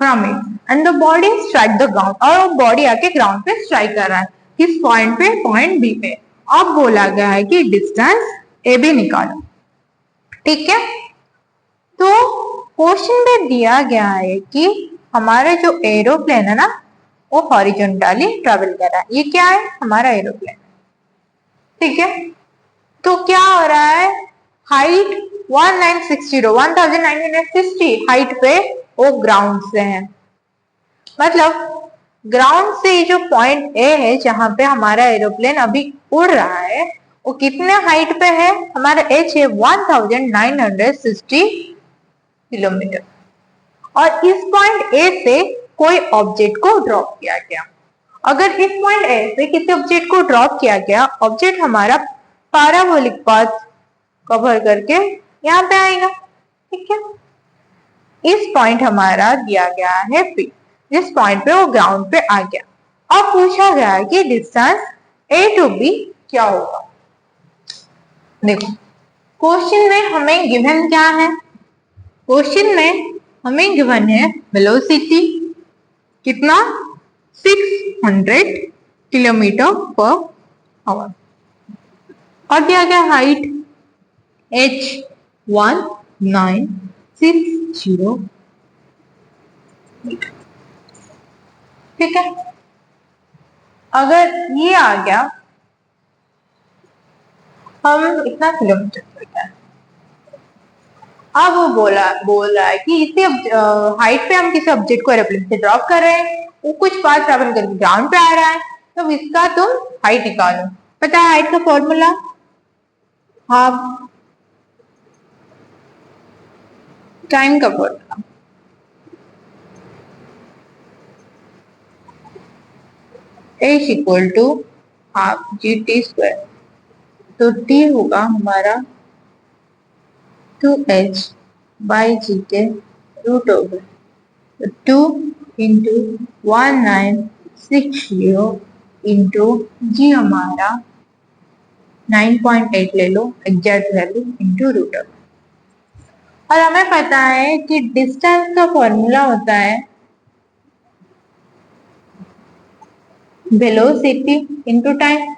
from it, and the body strike the ground, और वो बॉडी आके ग्राउंड पे स्ट्राइक कर रहा है किस पॉइंट पे, पॉइंट बी पे। अब बोला गया है कि डिस्टेंस ए बी निकालो। ठीक है, तो क्वेश्चन में दिया गया है कि हमारा जो एरोप्लेन है ना वो हॉरिजॉन्टली ट्रेवल कर रहा है। ये क्या है, हमारा एरोप्लेन। ठीक है, तो क्या हो रहा है, हाइट 1960 हाइट पे वो ग्राउंड से है। मतलब ग्राउंड से जो पॉइंट ए है जहां पे हमारा एरोप्लेन अभी उड़ रहा है, वो कितने हाइट पे है, हमारा एच है 1960 किलोमीटर। और इस पॉइंट ए से कोई ऑब्जेक्ट को ड्रॉप किया गया। अगर इस पॉइंट ए से किसी ऑब्जेक्ट को ड्रॉप किया गया, ऑब्जेक्ट हमारा पैराबोलिक पाथ कवर करके यहाँ पे आएगा। ठीक है, इस पॉइंट हमारा दिया गया है P, जिस पॉइंट पे वो ग्राउंड पे आ गया। अब पूछा गया है कि डिस्टेंस A टू B क्या होगा। देखो क्वेश्चन में हमें गिवन क्या है, क्वेश्चन में हमें गिवन है वेलोसिटी कितना 600 किलोमीटर पर आवर, और दिया गया हाइट h 1960 मीटर। ठीक है, अगर ये आ गया, हम इतना किलोमीटर चलता है। अब वो बोल रहा है कि इसी हाइट पे हम किसी ऑब्जेक्ट को एरोप्लेन से ड्रॉप कर रहे हैं, वो कुछ पाथ ट्रेवल करके ग्राउंड पे आ रहा है, तो इसका तुम हाइट निकालो। पता है हाइट का फॉर्मूला, हाफ टाइम का formula, h equal to half g t square. तो t होगा हमारा 2h बाई जी के root over 2 into 1960 into g हमारा 9.8 ले लो exact value into root over. और हमें पता है कि डिस्टेंस का फॉर्मूला होता है वेलोसिटी इंटू टाइम।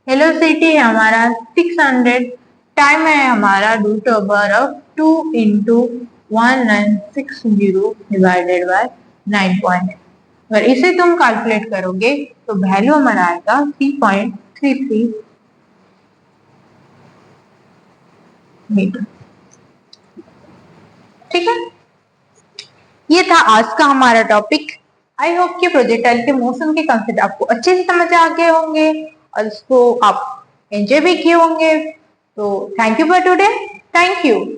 वेलोसिटी है हमारा 600, टाइम है हमारा root over of 2 into 1960 divided by 9.8। अगर इसे तुम कैलकुलेट करोगे तो वैल्यू हमारा आएगा 3.33 मीटर। ठीक है, ये था आज का हमारा टॉपिक। आई होप कि प्रोजेक्टाइल के मोशन के कंसेप्ट आपको अच्छे से समझ आ गए होंगे और इसको आप एंजॉय भी किए होंगे। तो thank you for today, thank you.